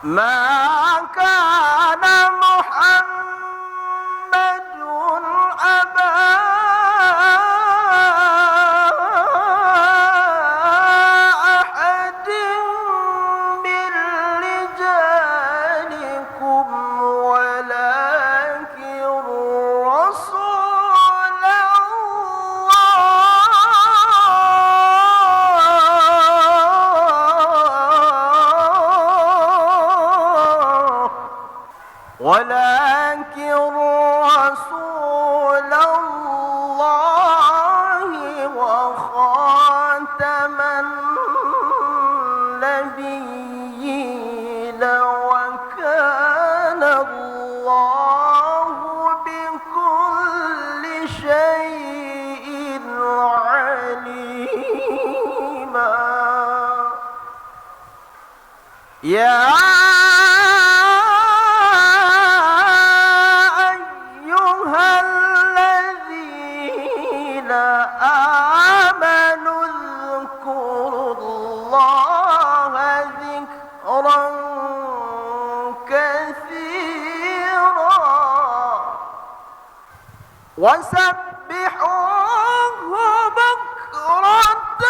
ما كان محمد أبا أحد من رجالكم ولكن رسول الله وخاتم النبيين وكان الله بكل شيء عليما. يا أيها الذين آمنوا اذكروا الله ذكرا كثيرا وسبحوه بكرة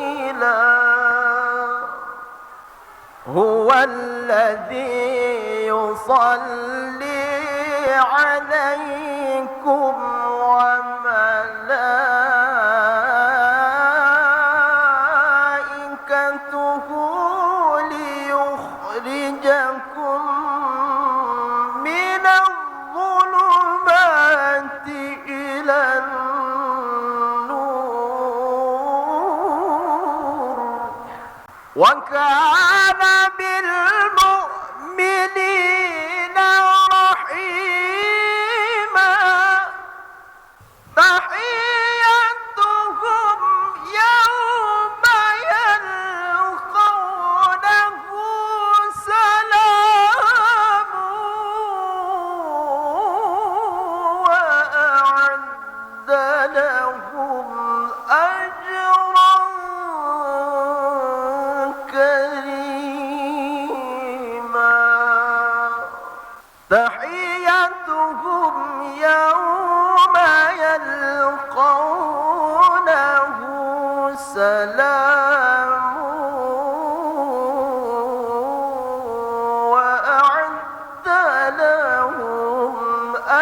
وأصيلا. هو الذي يصلي عليكم وملائكته ليخرجكم من الظلمات إلى النور وكان بالمؤمنين رحيما. تحيتهم يوم يلقونه سلام وأعد لهم أجرا كريما. تحيتهم يوم يلقونه سلام وأعد لهم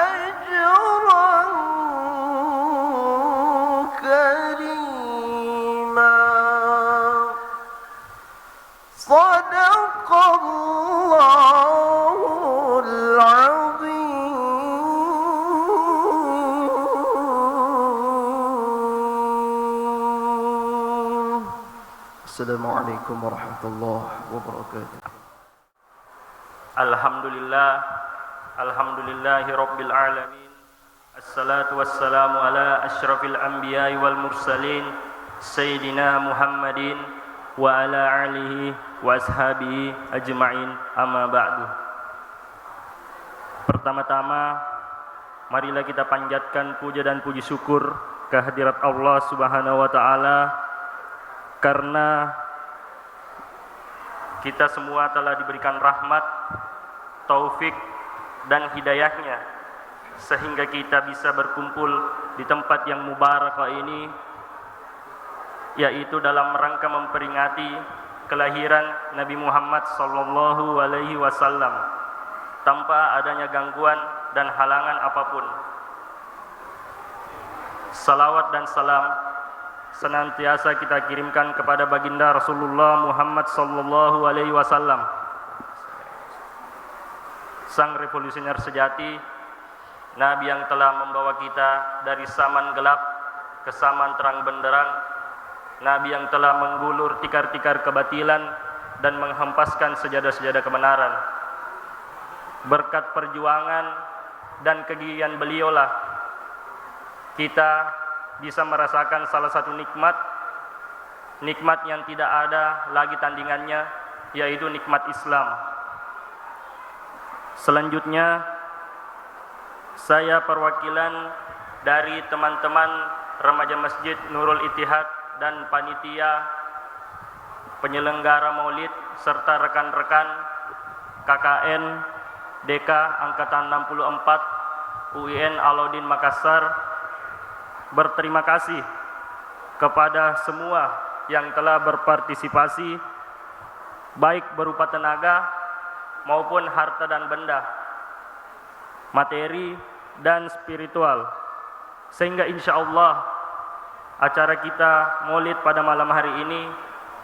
أجرا كريما. صدق الله العظيم. السلام عليكم ورحمة الله وبركاته. Alhamdulillahi Rabbil Alamin. Assalatu wassalamu ala ashrafil anbiya'i wal mursalin Sayyidina Muhammadin wa ala alihi wa ashabihi ajma'in, amma ba'du. Pertama-tama marilah kita panjatkan puja dan puji syukur kehadirat Allah Subhanahu wa ta'ala, karena kita semua telah diberikan rahmat, taufik dan hidayahnya sehingga kita bisa berkumpul di tempat yang mubarakah ini, yaitu dalam rangka memperingati kelahiran Nabi Muhammad sallallahu alaihi wasallam tanpa adanya gangguan dan halangan apapun. Salawat dan salam senantiasa kita kirimkan kepada baginda Rasulullah Muhammad sallallahu alaihi wasallam, sang revolusioner sejati, Nabi yang telah membawa kita dari zaman gelap ke zaman terang benderang, Nabi yang telah menggulur tikar-tikar kebatilan dan menghempaskan sejadah-sejadah kebenaran. Berkat perjuangan dan kegigihan beliaulah kita bisa merasakan salah satu nikmat yang tidak ada lagi tandingannya, yaitu nikmat Islam. Selanjutnya, saya perwakilan dari teman-teman remaja Masjid Nurul Ittihad dan panitia penyelenggara Maulid serta rekan-rekan KKN DK Angkatan 64 UIN Alauddin Makassar berterima kasih kepada semua yang telah berpartisipasi baik berupa tenaga maupun harta dan benda, materi dan spiritual, sehingga insya Allah acara kita Maulid pada malam hari ini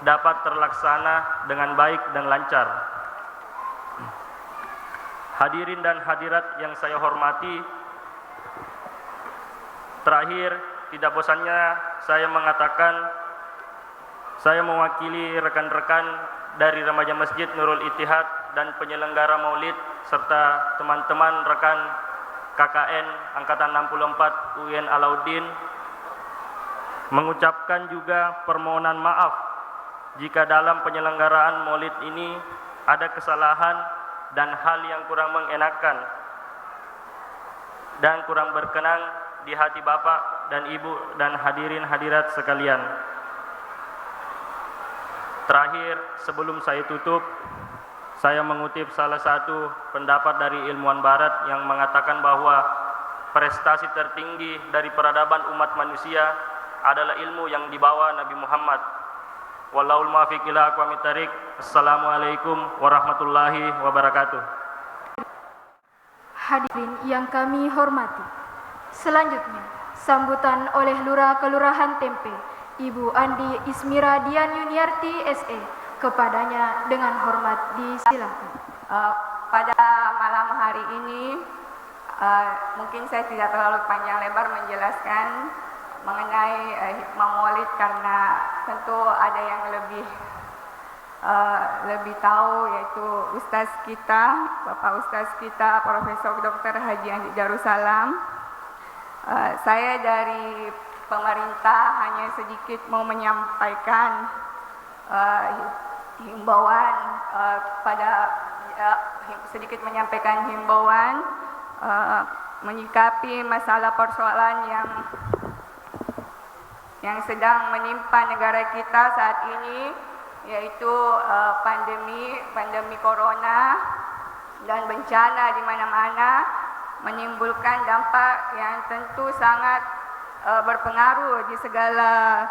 dapat terlaksana dengan baik dan lancar. Hadirin dan hadirat yang saya hormati, terakhir tidak bosannya saya mengatakan saya mewakili rekan-rekan dari remaja Masjid Nurul Ittihad dan penyelenggara Maulid serta teman-teman rekan KKN Angkatan 64 UIN Alauddin mengucapkan juga permohonan maaf jika dalam penyelenggaraan Maulid ini ada kesalahan dan hal yang kurang mengenakan dan kurang berkenan di hati Bapak dan Ibu dan hadirin hadirat sekalian. Terakhir, sebelum saya tutup, saya mengutip salah satu pendapat dari ilmuwan barat yang mengatakan bahwa prestasi tertinggi dari peradaban umat manusia adalah ilmu yang dibawa Nabi Muhammad. Wallahul muwaffiq ila aqwamit thariq. Assalamualaikum warahmatullahi wabarakatuh. Hadirin yang kami hormati, selanjutnya sambutan oleh Lurah Kelurahan Tempe, Ibu Andi Ismira Dian Yuniarti SE. Kepadanya dengan hormat disilakan. Pada malam hari ini mungkin saya tidak terlalu panjang lebar menjelaskan mengenai hikmah Maulid karena tentu ada yang lebih tahu, yaitu Ustaz kita, Bapak Ustaz kita, Profesor Dr. Haji Andi Darussalam. Saya dari pemerintah hanya sedikit mau menyampaikan himbauan sedikit menyampaikan himbauan menyikapi masalah persoalan yang sedang menimpa negara kita saat ini, yaitu pandemi corona dan bencana di mana-mana menimbulkan dampak yang tentu sangat berpengaruh di segala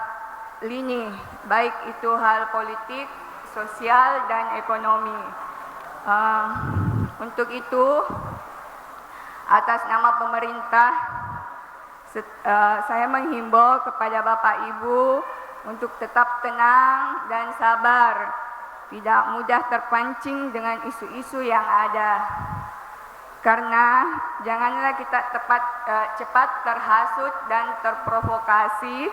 lini, baik itu hal politik, sosial, dan ekonomi. Untuk itu, atas nama pemerintah, saya menghimbau kepada Bapak Ibu untuk tetap tenang dan sabar, tidak mudah terpancing dengan isu-isu yang ada. Karena janganlah kita cepat terhasut dan terprovokasi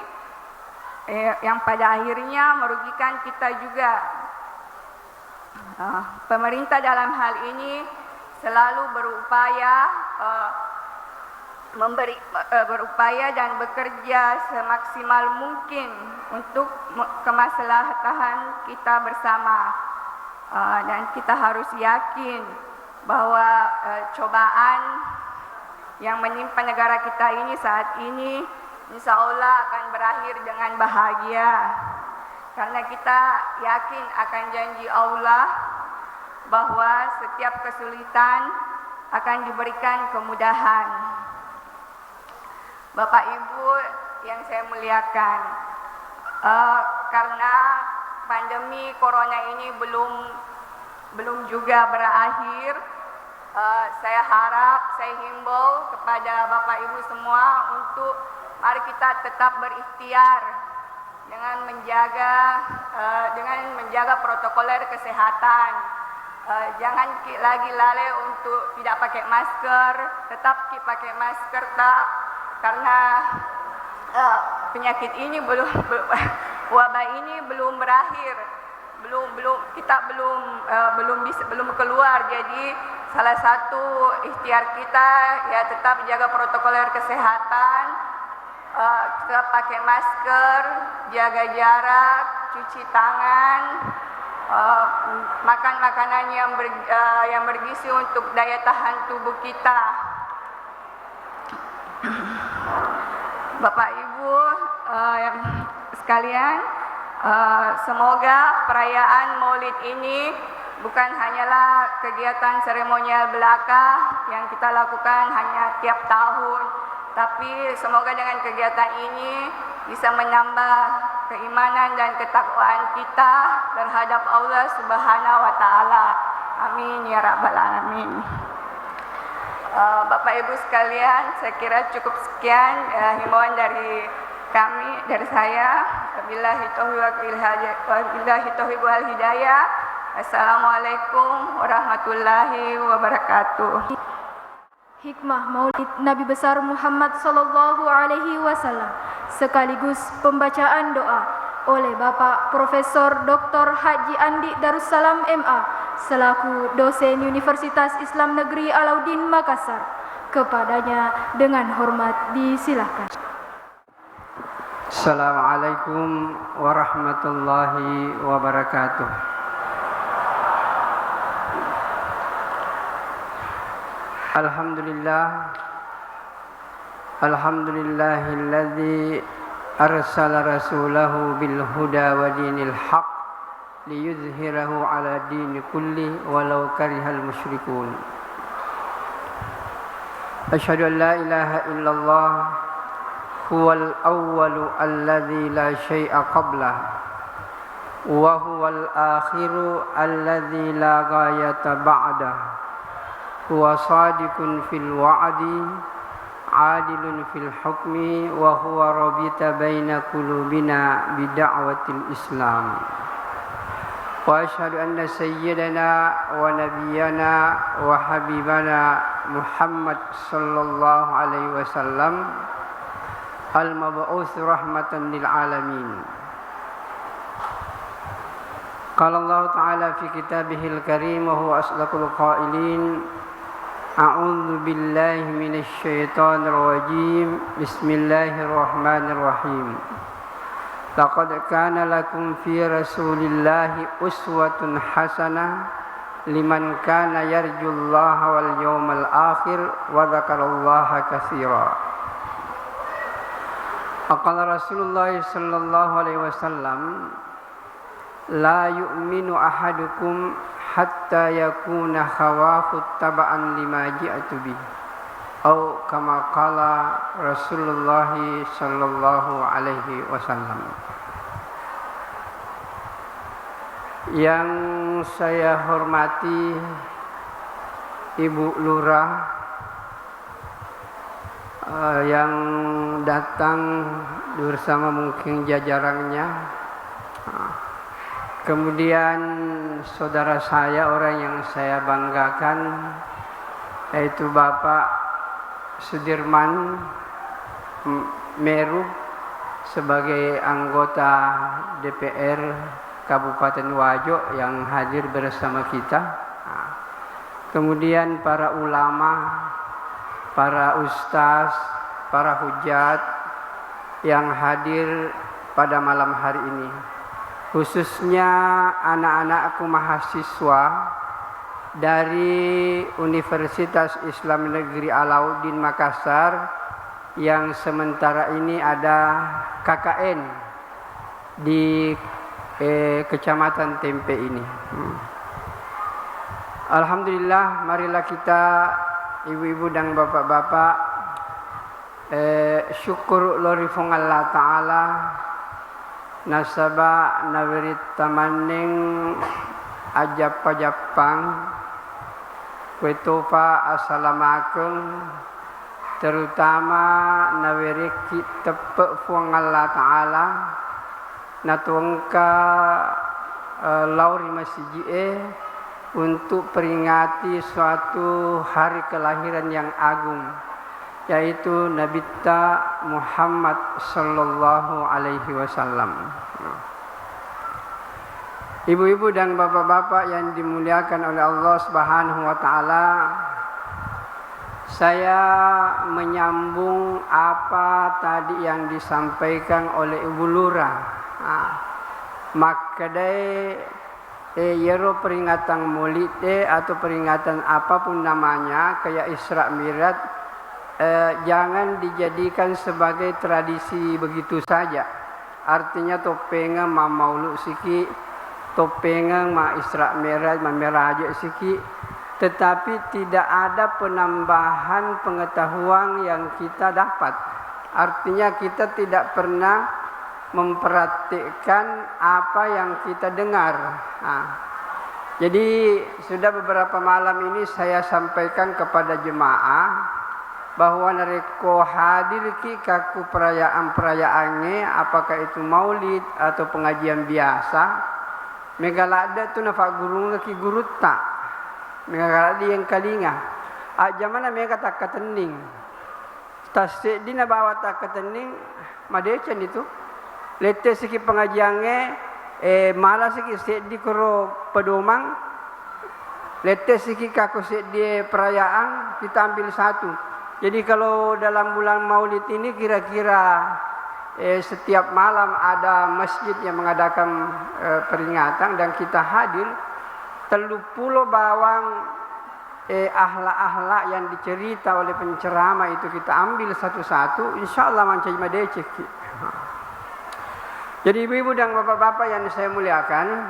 yang pada akhirnya merugikan kita juga. Pemerintah dalam hal ini selalu berupaya dan bekerja semaksimal mungkin untuk kemaslahatan kita bersama, dan kita harus yakin bahwa cobaan yang menimpa negara kita ini saat ini insya Allah akan berakhir dengan bahagia, karena kita yakin akan janji Allah bahwa setiap kesulitan akan diberikan kemudahan. Bapak Ibu yang saya muliakan, karena pandemi corona ini belum juga berakhir, saya himbau kepada Bapak Ibu semua untuk mari kita tetap berikhtiar dengan menjaga protokoler kesehatan. Jangan lagi lalai untuk tidak pakai masker, tetap pakai masker karena penyakit ini wabah ini belum berakhir, kita belum keluar. Jadi salah satu ikhtiar kita ya tetap jaga protokoler kesehatan, tetap pakai masker, jaga jarak, cuci tangan, makan makanan yang bergizi untuk daya tahan tubuh kita. Bapak Ibu Ibu yang sekalian, semoga perayaan Maulid ini bukan hanyalah kegiatan seremonial belaka yang kita lakukan hanya tiap tahun, tapi semoga dengan kegiatan ini bisa menambah keimanan dan ketakwaan kita terhadap Allah Subhanahu wa taala. Amin ya rabbal alamin. Bapak Ibu sekalian, saya kira cukup sekian himbauan dari kami, dari saya. Wabillahi taufiq wal hidayah. Assalamualaikum warahmatullahi wabarakatuh. Hikmah Maulid Nabi besar Muhammad sallallahu alaihi wasallam sekaligus pembacaan doa oleh Bapak Profesor Dr. Haji Andi Darussalam MA selaku dosen Universitas Islam Negeri Alauddin Makassar. Kepadanya dengan hormat disilahkan. Assalamualaikum warahmatullahi wabarakatuh. Alhamdulillahilladzi arsala rasulahu bil huda wa dinil haq liyuzhirahu ala dini kulli walau karihal musyrikun. Asyhadu an la ilaha illallah huwal awwalu alladzi la syai'a qablah wa huwal akhiru alladzi la ghayata ba'dah. Huwa sadiqun fil wa'di, adilun fil hukmi, wa huwa rabita baina qulubina bida'watil Islam. Wa asyhadu anna sayyidana wa nabiyyana wa habibana Muhammad sallallahu alaihi wasallam al-mab'uts rahmatan lil alamin. Qala Allah ta'ala fi kitabihil karim wa huwa asdaqul qailin. A'udzu billahi minasy syaithanir rajim. Bismillahirrahmanirrahim. Laqad kana lakum fi Rasulillahi uswatun hasanah liman kana yarjullaha wal yawmal akhir wa dzakarallaha katsira. Aqala Rasulullah sallallahu alaihi wasallam, la yu'minu ahadukum hatta yakuna khawafu taba'an lima ji'atu bih, atau kama qala Rasulullah sallallahu alaihi wasallam. Yang saya hormati Ibu Lurah yang datang bersama mungkin jajarannya. Kemudian saudara saya, orang yang saya banggakan, yaitu Bapak Sudirman Meru sebagai anggota DPR Kabupaten Wajo yang hadir bersama kita. Kemudian para ulama, para ustaz, para hujat yang hadir pada malam hari ini. Khususnya anak-anakku mahasiswa dari Universitas Islam Negeri Alauddin Makassar yang sementara ini ada KKN di Kecamatan Tempe ini. Alhamdulillah, marilah kita ibu-ibu dan bapak-bapak syukur lorifong Allah Ta'ala nasaba nawirit tamaning ajap-ajapang kwetopa asalamakeun terutama nawirik tepe fuang Allah Ta'ala natuangka lauri masjid untuk peringati suatu hari kelahiran yang agung, yaitu Nabi Muhammad sallallahu alaihi wasallam. Ibu-ibu dan bapak-bapak yang dimuliakan oleh Allah Subhanahu wa taala, saya menyambung apa tadi yang disampaikan oleh Ibu Lurah. Makadai yero peringatan Maulid atau peringatan apapun namanya, kayak Isra Mi'raj, jangan dijadikan sebagai tradisi begitu saja. Artinya topengan ma maulud siki, topengan ma Isra Mi'raj, ma Mi'raj siki, tetapi tidak ada penambahan pengetahuan yang kita dapat. Artinya kita tidak pernah memperhatikan apa yang kita dengar. Jadi sudah beberapa malam ini saya sampaikan kepada jemaah bahwa nareko hadir ki kaku perayaan-perayaannya, apakah itu maulid atau pengajian biasa, megalada tu nafa guru ki guru tak, megalada yang kalinga. Aja mana mega tak ketening, tasik dina bawa tak ketening, madecen itu, lete siki pengajiannya, malah siki sedi koro pedomang, lete siki kaku sedi perayaan kita ambil satu. Jadi kalau dalam bulan Maulid ini kira-kira setiap malam ada masjid yang mengadakan peringatan dan kita hadir, 30 bawang ahlak-ahlak yang dicerita oleh penceramah itu kita ambil satu-satu, insyaallah mancai madecek. Jadi ibu-ibu dan bapak-bapak yang saya muliakan,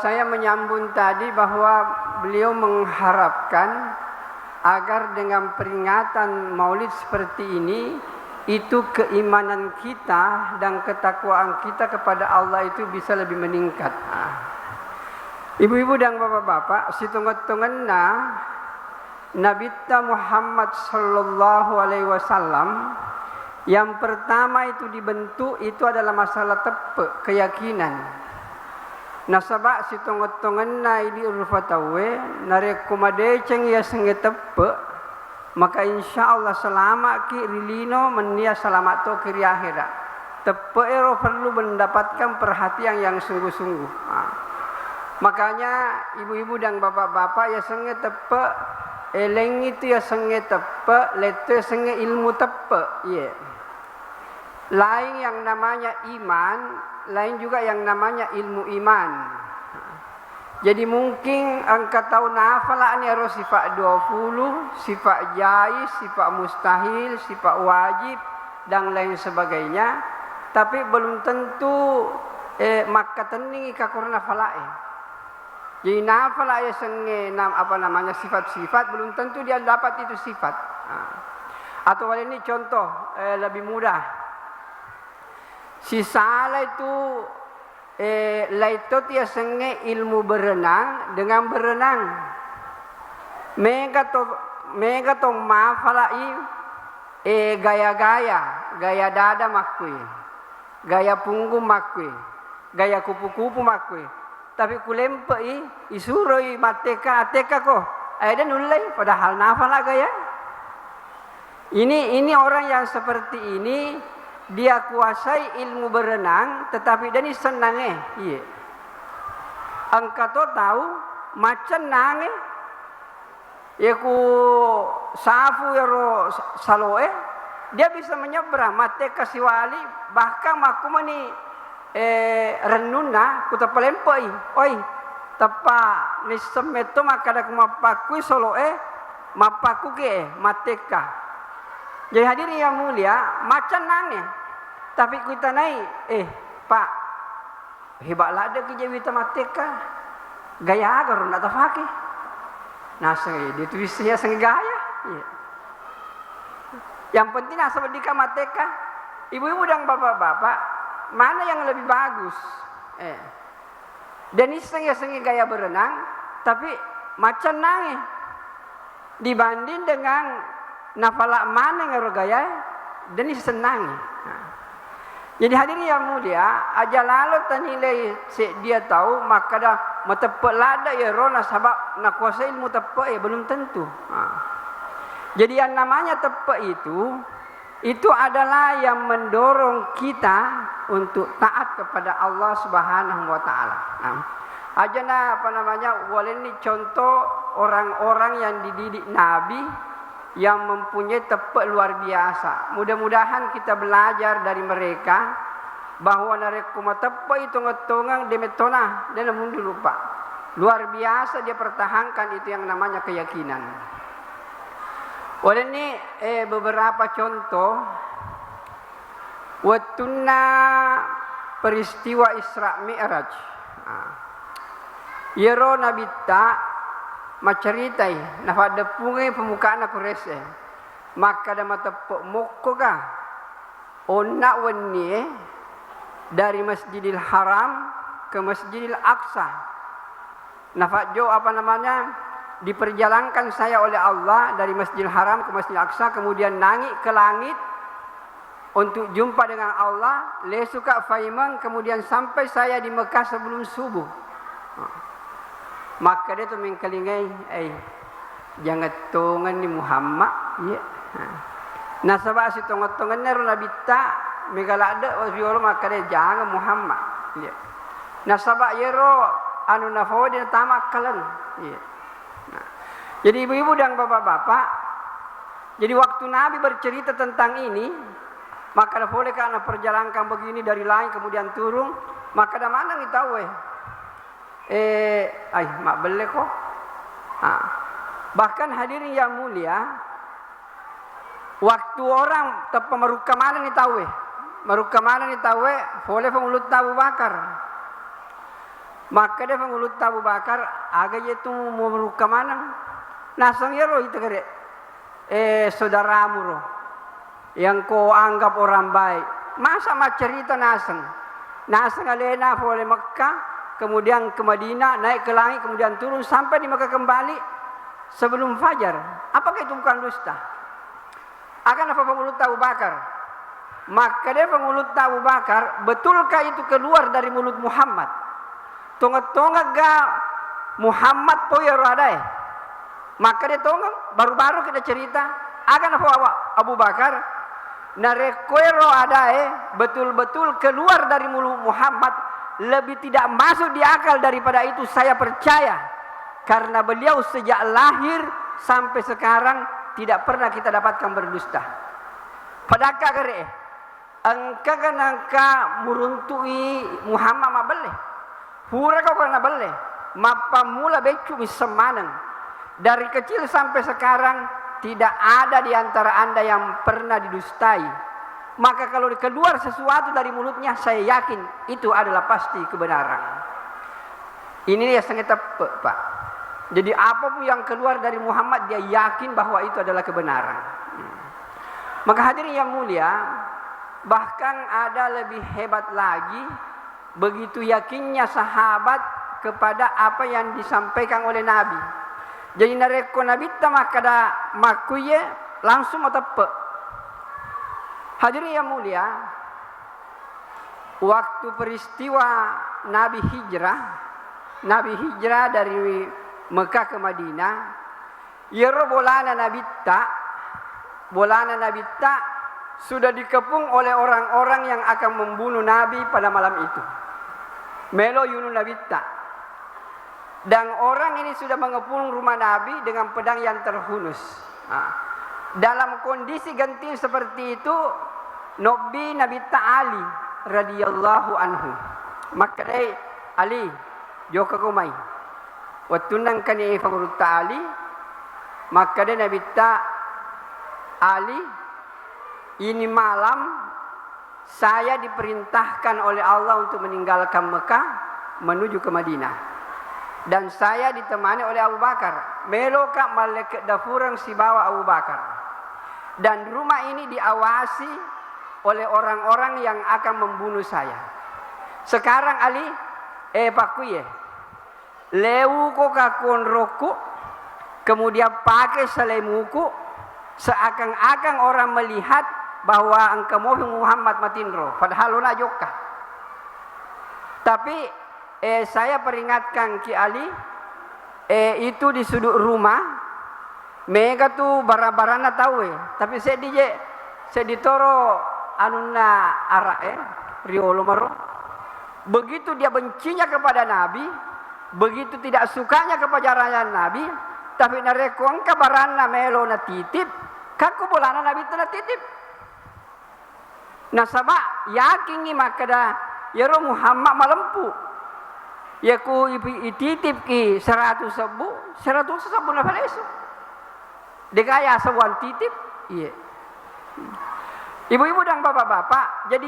saya menyambung tadi bahwa beliau mengharapkan agar dengan peringatan maulid seperti ini, itu keimanan kita dan ketakwaan kita kepada Allah itu bisa lebih meningkat. Ibu-ibu dan bapak-bapak, situnggot-tungenna Nabi Muhammad sallallahu alaihi wasallam yang pertama itu dibentuk itu adalah masalah tepe, keyakinan. Nasabak situnggot-tungenna ini urufatawe narek kumadeceng ya senge tepe, maka insyaallah selama ki rilino menia selamat to kiri akhirat. Tepe ero perlu mendapatkan perhatian yang sungguh-sungguh. Makanya ibu-ibu dan bapak-bapak ya senge tepe, eleng itu ya senge tepe, leto senge ilmu tepe, yeah. Lain yang namanya iman, lain juga yang namanya ilmu iman. Jadi mungkin engkau tahu nafalan ya sifat 20, sifat jais, sifat mustahil, sifat wajib dan lain sebagainya, tapi belum tentu maka teningi kakurna falae. Jadi nafala ya senge sifat-sifat belum tentu dia dapat itu sifat. Atau ini contoh lebih mudah. Si salah itu laitot ya senge ilmu berenang dengan berenang. Mega to mafalai gaya dada makui, gaya punggung makui, gaya kupu-kupu makui. Tapi kulempai isuroi mateka ko. Ada nulai padahal nafala gaya. Ini orang yang seperti ini. Dia kuasai ilmu berenang, tetapi dia ni senang iya. Engkau tahu macam nange, ya ku safu ya ro saloe, dia bisa menyeberang mate kasiwali, bahkan maku mani renuna kuta pelempoi, oi tepa ni semeto makada kumapakui soloe, mapaku ke mateka. Jadi hadirin yang mulia, macam nange. Tapi kita naik, Pak, hebatlah ada kerja kita mateka. Gaya agar nak tafaki. Nah, dia tulisnya sengi gaya. Iya. Yang penting asal dika mateka. Ibu-ibu dan bapak-bapak, mana yang lebih bagus? Dan ini sengi gaya berenang, tapi macam nange. Dibanding dengan nafala mana yang gaya, dan ini senang. Jadi hadirin yang mulia, aja lalu tanilai dia tahu maka dah metepek lada ya rona sebab nak kuasa ilmu tepek belum tentu. Jadi yang namanya tepek itu adalah yang mendorong kita untuk taat kepada Allah Subhanahu wa taala. Aja boleh ni contoh orang-orang yang dididik Nabi yang mempunyai tepek luar biasa. Mudah-mudahan kita belajar dari mereka bahwa narekuma tepek itu ngetongang demetona dan namun lupa. Luar biasa dia pertahankan itu yang namanya keyakinan. Oleh ini beberapa contoh waktuna peristiwa Isra Mi'raj. Yero Nabi ta maceritai nafada pungai pemukaan aku rese. Maka da matepok mokko ka onna wenni dari Masjidil Haram ke Masjidil Aqsa. Nafajo apa namanya? Diperjalankan saya oleh Allah dari Masjidil Haram ke Masjidil Aqsa, kemudian naik ke langit untuk jumpa dengan Allah. Lesuka Faiman, kemudian sampai saya di Mekah sebelum subuh. Maka dia tu mengkelingai, jangan tongan ni Muhammad. Ya. Nah sebab si tongan-tongan ni Nabi tak megalada wasiolo maka dia jangan Muhammad. Ya. Nah sebab yero anu nafo dia tamak kalan. Ya. Nah, jadi ibu-ibu dan bapak-bapak, jadi waktu Nabi bercerita tentang ini, maka boleh karena perjalankan begini dari langit kemudian turun, maka dah mana kita tahu mak beli kok. Bahkan hadirin yang mulia, waktu orang pemeruk kemana nih tahu meruk kemana nih tahu boleh pengulut Abu Bakar. Maka dia pengulut Abu Bakar agak itu mau meruk kemana? Nasang ya roh itu kere saudaramu roh yang kau anggap orang baik. Masa mak cerita nasang alena boleh Mekah, kemudian ke Madinah, naik ke langit, kemudian turun sampai di Mekah kembali sebelum fajar. Apakah itu bukan dusta? Akan apa pengulut Abu Bakar? Maka dia pengulut Abu Bakar, betulkah itu keluar dari mulut Muhammad? Tonga-tonga ga Muhammad poyero ada maka dia tonga baru-baru kita cerita akan apa Abu Bakar narekoero ada betul-betul keluar dari mulut Muhammad, lebih tidak masuk di akal daripada itu saya percaya, karena beliau sejak lahir sampai sekarang tidak pernah kita dapatkan berdusta. Padahal kare engka kanangka muruntui Muhammad mabeleh pura kau karena boleh, mapa mula becu misemanan. Dari kecil sampai sekarang tidak ada di antara anda yang pernah didustai. Maka kalau keluar sesuatu dari mulutnya, saya yakin itu adalah pasti kebenaran. Ini dia sangat tepat, Pak. Jadi apapun yang keluar dari Muhammad, dia yakin bahwa itu adalah kebenaran. Maka hadirin yang mulia, bahkan ada lebih hebat lagi. Begitu yakinnya sahabat kepada apa yang disampaikan oleh Nabi. Jadi nareko Nabi maka da makuye langsung tepe. Hadirin yang mulia, waktu peristiwa Nabi hijrah dari Mekah ke Madinah, yero bolana Nabi sudah dikepung oleh orang-orang yang akan membunuh Nabi pada malam itu. Melo yunu Nabi tak. Dan orang ini sudah mengepung rumah Nabi dengan pedang yang terhunus. Dalam kondisi genting seperti itu, Nabi Ali radhiyallahu anhu. Maka Ali joka kumai. Waktu nang kani fagurut Ali, maka Nabi Ali, ini malam saya diperintahkan oleh Allah untuk meninggalkan Mekah menuju ke Madinah. Dan saya ditemani oleh Abu Bakar. Meloka malaikat dafurang si bawa Abu Bakar. Dan rumah ini diawasi oleh orang-orang yang akan membunuh saya. Sekarang Ali, pakuye. Lewu ko kakon roku, kemudian pakai selemuku, seakan-akan orang melihat bahwa engkau Muhammad matindro, padahal luna joka. Tapi saya peringatkan Ki Ali, itu di sudut rumah, mereka tu bara-barana tahu tapi saya ditoro anuna arak riolo maro. Begitu dia bencinya kepada Nabi, begitu tidak sukanya kepada ajaran Nabi, tapi nareko engka barana melo na titip, kaku bolana Nabi tu na titip. Nah sabak yakin ni maka dah yaro Muhammad malempu. Yaku ititip ki 100 sabu na paleso. Dekaya sebuah titip. Iya. Ibu-ibu dan bapak-bapak, jadi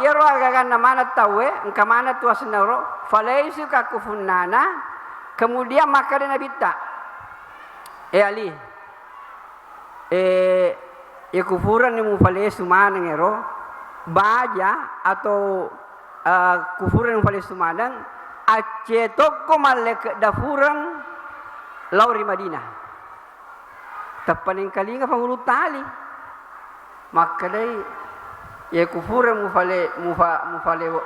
yero agagan namana tawe, engka mana tua senaro, falaisu ka kufunana, kemudian maka dia nabita. Ali. Kufuran yang falaisu mana ngero, baja atau kufuran yang falaisu mana, acetoko malek dafurang lauri Madinah. Tapaning kali nga pangulo tali. Maka dai ya kufure mufale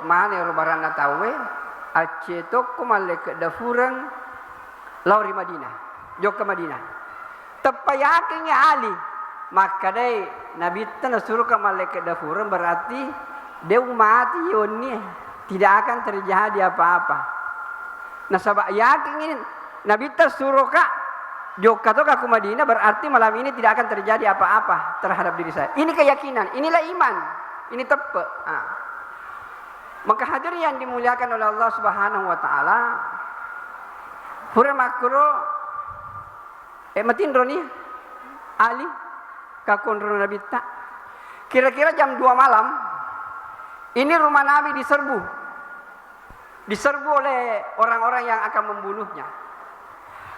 mana robaran na tawe acetok ko malek dafurang lauri Madinah jok ke Madinah tepayakin ya ali maka dai nabi tan suruh ke malek dafurang berarti dia mati yoni tidak akan terjadi apa-apa. Nah sabak yakin ini nabi tan suruh ka Joko ke Madinah berarti malam ini tidak akan terjadi apa-apa terhadap diri saya. Ini keyakinan, inilah iman, ini tepat. Maka hadirin yang dimuliakan oleh Allah Subhanahu Wa Taala, pura makro, matin roni, Ali, kakon roni nabita. Kira-kira jam 2 malam, ini rumah Nabi diserbu oleh orang-orang yang akan membunuhnya.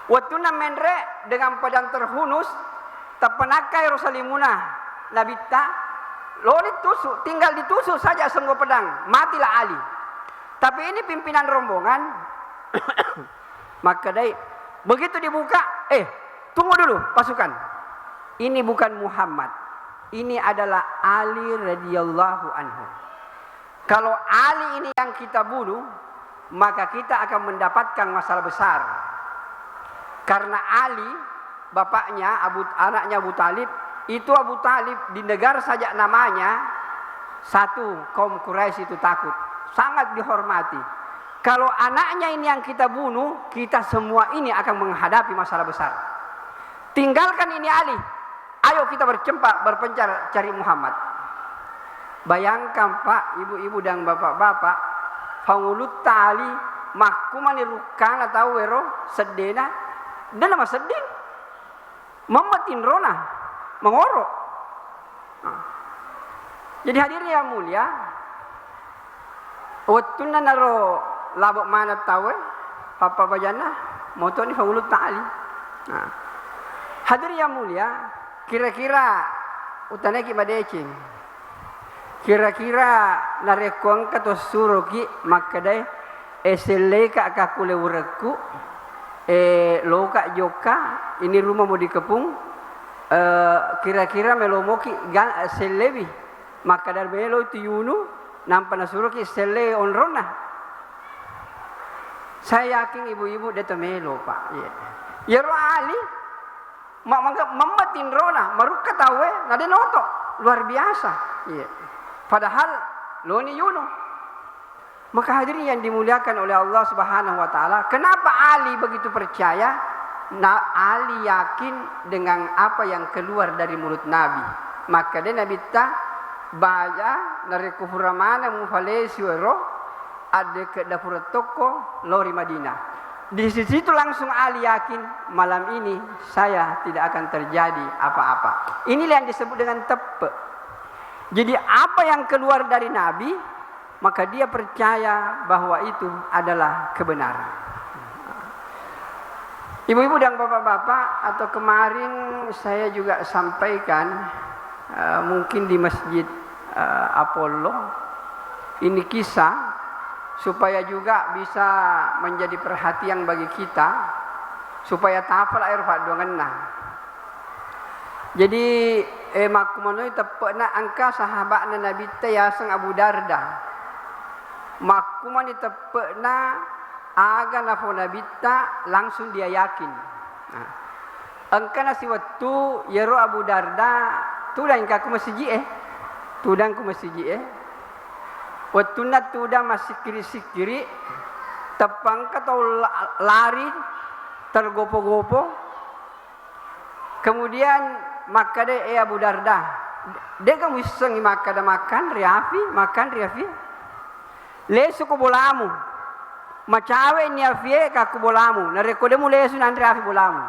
Waktu mendre dengan pedang terhunus, terpenakai Rosalimuna Nabita, lalu ditusuk, tinggal ditusuk saja semua pedang, matilah Ali. Tapi ini pimpinan rombongan, maka dai begitu dibuka, tunggu dulu pasukan. Ini bukan Muhammad, ini adalah Ali radhiyallahu anhu. Kalau Ali ini yang kita bunuh, maka kita akan mendapatkan masalah besar. Karena Ali, bapaknya, anaknya Abu Talib, itu Abu Talib di negara saja namanya, satu kaum Quraisy itu takut, sangat dihormati. Kalau anaknya ini yang kita bunuh, kita semua ini akan menghadapi masalah besar. Tinggalkan ini Ali, ayo kita berpencar cari Muhammad. Bayangkan Pak, ibu-ibu dan bapak-bapak, fangulut tali, makkumani rukana tahu wero, sedena, dan nama sedih mematin rona mengorok. Jadi hadirin yang mulia, waktu naro labok mana tahu papa bajana moto ni faulut ta'ali. Hadirin yang mulia, kira-kira utaneki madecing, kira-kira narekong kato suruki makadai esele ka akakule ureku loka joka ini rumah mau dikepung kira-kira melomoki selebi maka dari melo itu yunu nampak nasuruh ki sele onrona. Saya yakin ibu-ibu dia melo Pak. Ya Ali mamatin rona maruka tawe nade noto luar biasa. Padahal lo ni yunu. Maka hadirin yang dimuliakan oleh Allah Subhanahu Wa Taala, kenapa Ali begitu percaya? Ali yakin dengan apa yang keluar dari mulut Nabi. Maka dia Nabi ta baca dari kufura mana mufalesi wero ada ke dapur toko lori Madinah. Di situ langsung Ali yakin malam ini saya tidak akan terjadi apa-apa. Inilah yang disebut dengan tepe. Jadi apa yang keluar dari Nabi, maka dia percaya bahwa itu adalah kebenaran. Ibu-ibu dan bapak-bapak, atau kemarin saya juga sampaikan mungkin di Masjid Apollo, ini kisah supaya juga bisa menjadi perhatian bagi kita, supaya tafal air fadongan. Jadi makumanoi tepena angka sahabat Nabi Tayasang Abu Darda. Makuman ditepena aga nafo nabita langsung dia yakin. Angka nasi waktu yero Abu Darda tudang kaku masiji tudang ku masiji waktu nat tudang masih kiri tepang atau lari tergopo-gopo. Kemudian maka de Abu Darda dia kan bisa makan riafi lesu ko bolamu macawe ni afie ka ko bolamu na rekode mu lesu nan riafi bolamu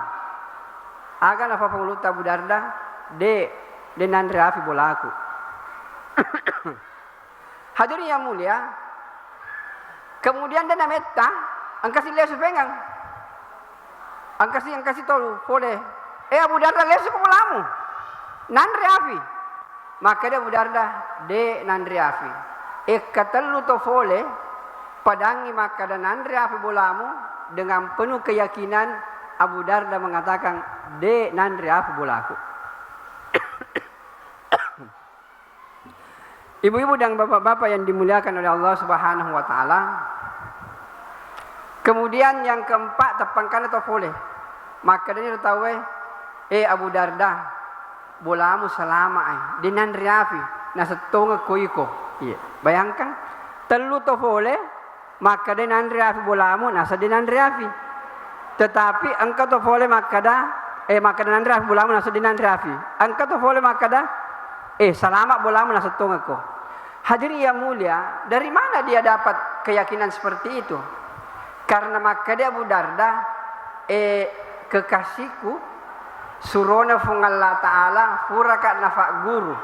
aga na fa pengelut Abu Darda de nan Rafi bolaku. Hadirin yang mulia, kemudian dia nametta angkasi lesu pengang. Angkasi tolu boleh. Abu Darda lesu bolamu. Nan Rafi. Maka dia Abu Darda de nan Rafi. Katalu to boleh padangi maka dan nan Rafi bolamu dengan penuh keyakinan Abu Darda mengatakan de nan Rafi bolaku. Ibu-ibu dan bapak-bapak yang dimuliakan oleh Allah Subhanahu wa taala. Kemudian yang keempat tepangkan atau boleh. Maka dia tahu Abu Darda bolamu selama dengan Rafi na setonga koiko. Iya. Bayangkan telu to boleh maka dengan Rafi bolamu nasa dengan Rafi. Tetapi engkau to boleh maka dengan Rafi bolamu nasa dengan Rafi. Engkau to boleh maka selamat bolamu nasa setonga ko. Hadirin yang mulia, dari mana dia dapat keyakinan seperti itu? Karena maka dia Abu Darda kekasihku surona fung Allah Ta'ala furaka nafa guru.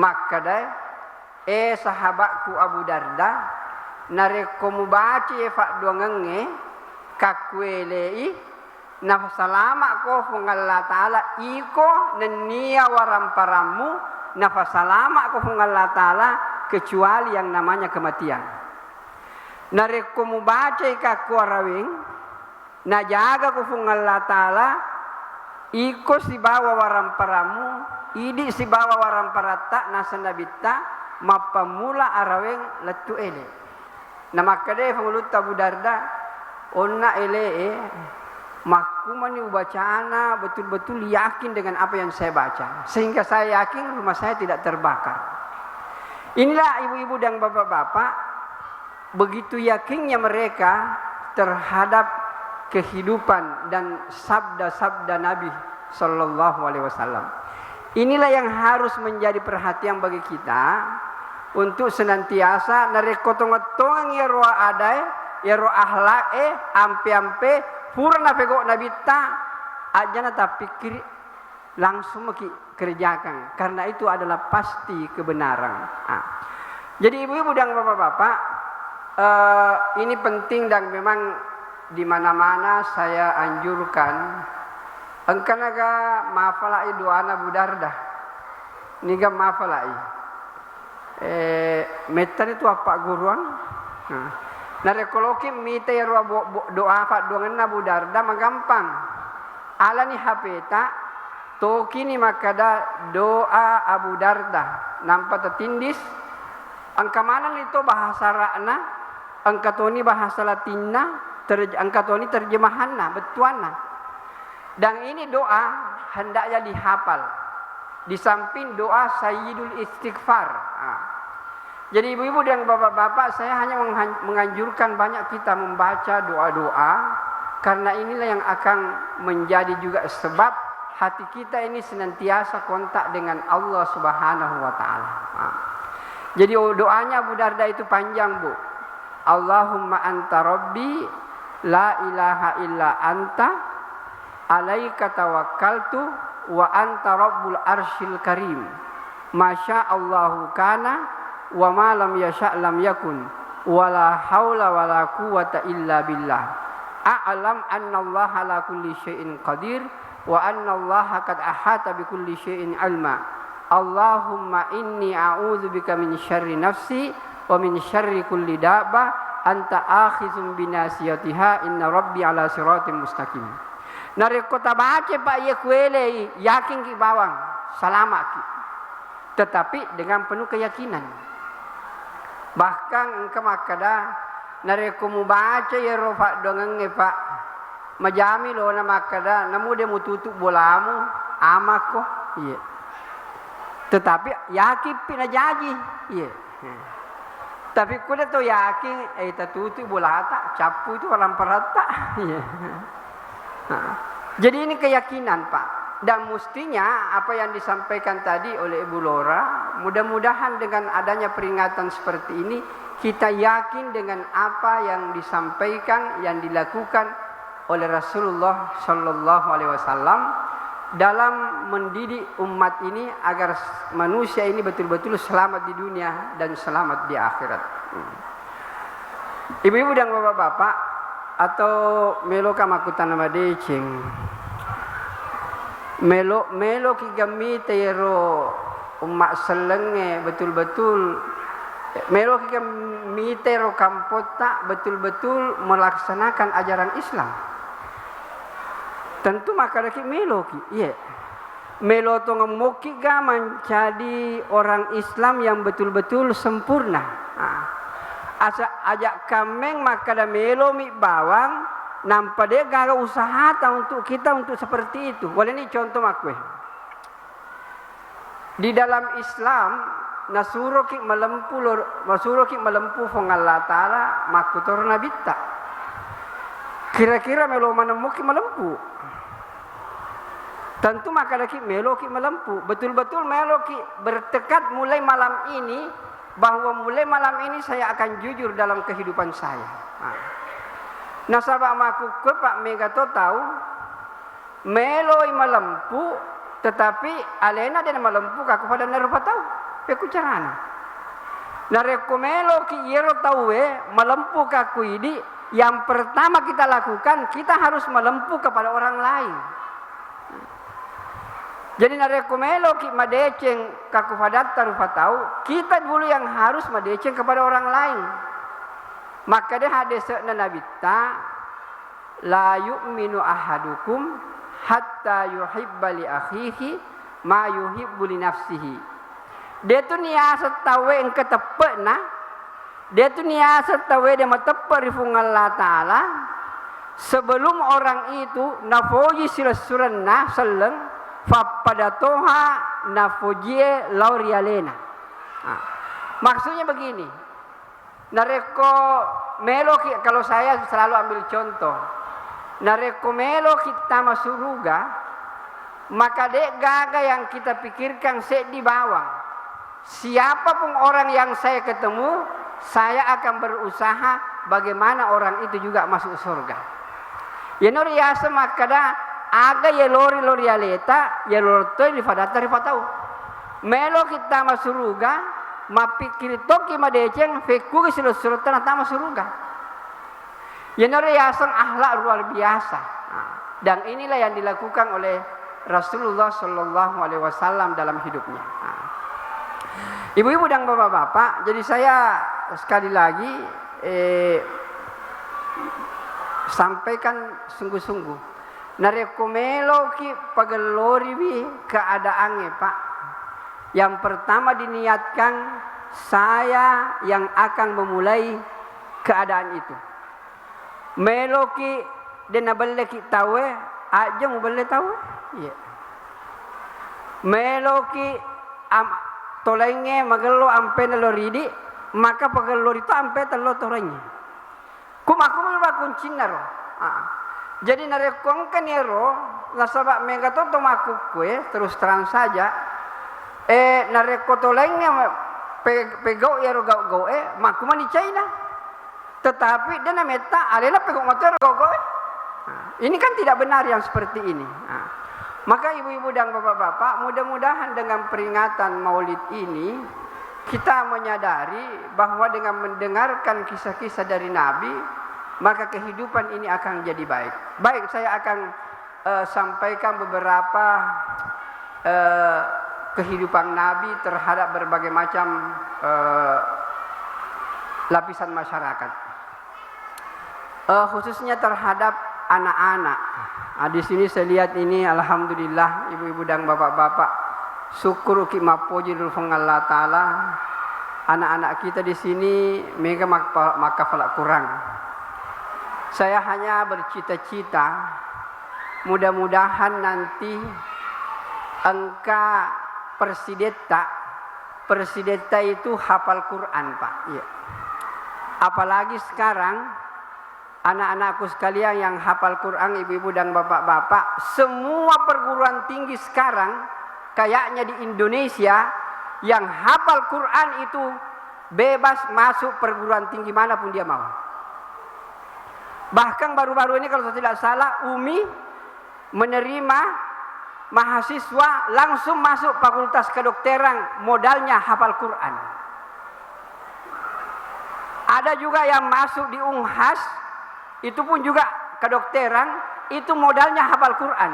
Maka dia sahabatku Abu Darda nareko mubaci fa dongenge kakwelei nafa salama ko fung Allah Ta'ala iko nenia waramparamu nafa salama ko fung Allah Ta'ala kecuali yang namanya kematian. Nareko mubaca ka kuarawing najaga ko fung Allah Ta'ala iko si bawa waramparamu idi si bawa waramparata nasanabita mapamula araweng letu ele. Na makade fangulut Abu Darda onna ele makumani ubacana betul-betul yakin dengan apa yang saya baca sehingga saya yakin rumah saya tidak terbakar. Inilah ibu-ibu dan bapak-bapak begitu yakinnya mereka terhadap kehidupan dan sabda-sabda Nabi Sallallahu Alaihi Wasallam. Inilah yang harus menjadi perhatian bagi kita untuk senantiasa narekotongotongan ya roa adai ya roa ahlak ampe-ampe purna pegok Nabi ta ajana tak pikir langsung kerjakan karena itu adalah pasti kebenaran. Jadi ibu-ibu dan bapak-bapak ini penting dan memang di mana-mana saya anjurkan engkanaga mafalai doana Abu Darda niga mafalai metan itu apa guruan narekoloki mita ya doa fa doangan Abu Darda magampang alani hapeta tokini makada doa Abu Darda nampak tertindis angkamanan itu bahasa rakna angkatoni bahasa latinna angkatoni terjemahanna betuanna dan ini doa hendaknya dihafal di samping doa Sayyidul Istighfar. Jadi ibu-ibu dan bapak-bapak saya hanya menganjurkan banyak kita membaca doa-doa karena inilah yang akan menjadi juga sebab hati kita ini senantiasa kontak dengan Allah Subhanahu wa taala. Jadi doanya Abu Darda itu panjang, Bu. Allahumma anta rabbi la ilaha illa anta alaika tawakkaltu wa anta rabbul arsyil karim. Masya Allahu kana wa ma lam yasha' lam yakun wala haula wala quwata illa billah. A'lam anna Allah ala kulli syai'in qadir wa anna Allah qad ahata bi kulli syai'in ilma. Allahumma inni a'udzubika min syarri nafsi wa min syarri kulli dabba anta akhizum binasiyatiha inna rabbi ala siratim mustaqim. Narekota baca Pak ye kuele yakin ki bawang selamat ki. Tetapi dengan penuh keyakinan. Bahkan engkau makada nareko mubaca ye rofa dongang Pak majami lo na makada namu de mututuk bolamu amako iya. Tetapi yakin pina jaji iya. Tapi kuda to yakin tatutu bolata capu itu orang perata iya. Jadi ini keyakinan Pak. Dan mestinya apa yang disampaikan tadi oleh Ibu Lora, mudah-mudahan dengan adanya peringatan seperti ini kita yakin dengan apa yang disampaikan, yang dilakukan oleh Rasulullah Sallallahu Alaihi Wasallam. dalam mendidik umat ini agar manusia ini betul-betul selamat di dunia dan selamat di akhirat. Ibu-ibu dan bapak-bapak atau melo kamakutan nama deceng melo kigami tero umat selenge betul-betul melo kigami tero kampota betul-betul melaksanakan ajaran Islam. Tentu maka lagi melo ki, iya. Melo to ngemuki ga menjadi orang Islam yang betul-betul sempurna. Ajak kameng maka da melo mi bawang nampak dia gaga usaha untuk kita untuk seperti itu. Boleh ini contoh makwe. Di dalam Islam nasuruh ki melempu fong Allah Ta'ala makutor nabitta. Kira-kira melo menemuki melempu. Tentu maka lagi meloki melempu. Betul-betul meloki bertekad mulai malam ini bahwa mulai malam ini saya akan jujur dalam kehidupan saya. Nah sahabat maku ke Pak Megato tahu meloi melempu tetapi alena dia melempu kaku pada narupa tahu. Peku carana. Nareko meloki yero tahu melempu kaku ini yang pertama kita lakukan kita harus melempu kepada orang lain. Jadi nareko melo ki madeceng kaku fadat tarupa tahu kita dulu yang harus madeceng kepada orang lain. Maka dia hadisna nabita la yu'minu ahadukum hatta yuhibba li akhihi ma yuhibbu li nafsihi. Dia tu niasa tawe yang ketepena. Dia tu niasa tawe dia matepe rifung Allah Ta'ala sebelum orang itu nafoji silasuranna seleng fapadatoha nafojie laurialena. Maksudnya begini. Nareko melo kalau saya selalu ambil contoh. Nareko melo kita masuk surga, maka dek gaga yang kita pikirkan set di bawah. Siapapun orang yang saya ketemu, saya akan berusaha bagaimana orang itu juga masuk surga. Ya noriasa makada aga ye lori aleta ye lorto li fadata ri fatau melo kita masuruga mapikir toki madeceng feku ke suratan atama suruga ye yasan akhlak luar biasa. Dan inilah yang dilakukan oleh Rasulullah Shallallahu Alaihi Wasallam dalam hidupnya. Ibu-ibu dan bapak-bapak, jadi saya sekali lagi sampaikan sungguh-sungguh. Nareko melo ki pagelori bi keadaannya Pak. Yang pertama diniatkan saya yang akan memulai keadaan itu. Melo ki dan belle ki tawe aja mau belle tawe. Iya. Melo ki tolenge magelo ampe neloridi maka pagelori itu ampe telo torenge. Kumaku mau kuncin naro. Jadi narekong kanero nasabak megato tomaku kue terus terang saja nareko tolengnya pegau ya rogau maku mani China tetapi dia nameta alela pegau motor rogau ini kan tidak benar yang seperti ini. Maka ibu-ibu dan bapak-bapak mudah-mudahan dengan peringatan Maulid ini kita menyadari bahwa dengan mendengarkan kisah-kisah dari Nabi maka kehidupan ini akan jadi baik. Baik, saya akan sampaikan beberapa kehidupan Nabi terhadap berbagai macam lapisan masyarakat. Khususnya terhadap anak-anak. Di sini saya lihat ini, alhamdulillah, ibu-ibu dan bapak-bapak, syukur kita puji dulu Allah Ta'ala. Anak-anak kita di sini mereka maka falak kurang. Saya hanya bercita-cita mudah-mudahan nanti angka persideta itu hafal Quran Pak. Ya. Apalagi sekarang anak-anakku sekalian yang hafal Quran, ibu-ibu dan bapak-bapak, semua perguruan tinggi sekarang kayaknya di Indonesia yang hafal Quran itu bebas masuk perguruan tinggi manapun dia mau. Bahkan baru-baru ini kalau saya tidak salah UMI menerima mahasiswa langsung masuk fakultas kedokteran, modalnya hafal Quran. Ada juga yang masuk di Unhas, itu pun juga kedokteran, itu modalnya hafal Quran.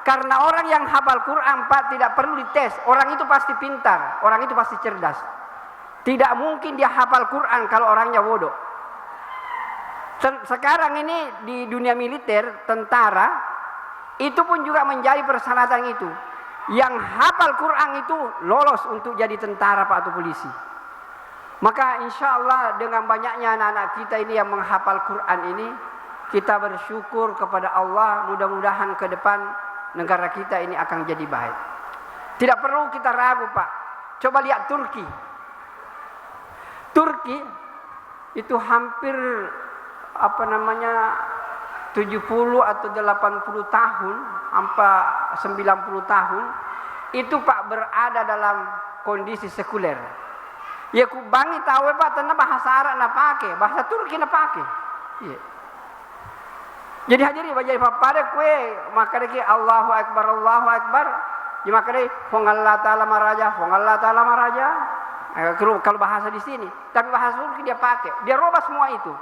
Karena orang yang hafal Quran, Pak, tidak perlu dites. Orang itu pasti pintar, orang itu pasti cerdas. Tidak mungkin dia hafal Quran kalau orangnya bodoh. Sekarang ini di dunia militer, tentara, itu pun juga menjadi persyaratan itu. Yang hafal Quran itu lolos untuk jadi tentara, Pak, atau polisi. Maka insya Allah dengan banyaknya anak-anak kita ini yang menghafal Quran ini, kita bersyukur kepada Allah, mudah-mudahan ke depan negara kita ini akan jadi baik. Tidak perlu kita ragu, Pak. Coba lihat Turki. Turki itu hampir 70 atau 80 tahun, sampai 90 tahun, itu Pak berada dalam kondisi sekuler. Ya ku bangi tahu Pak, tanah bahasa Arab na pakai, bahasa Turki na pakai. Iya. Jadi hadiri bajai pada kue maka deki Allahu Akbar. Jadi maka deki Allah Taala maraja. Kalau bahasa di sini, tapi bahasa Turki dia pakai. Dia robah semua itu.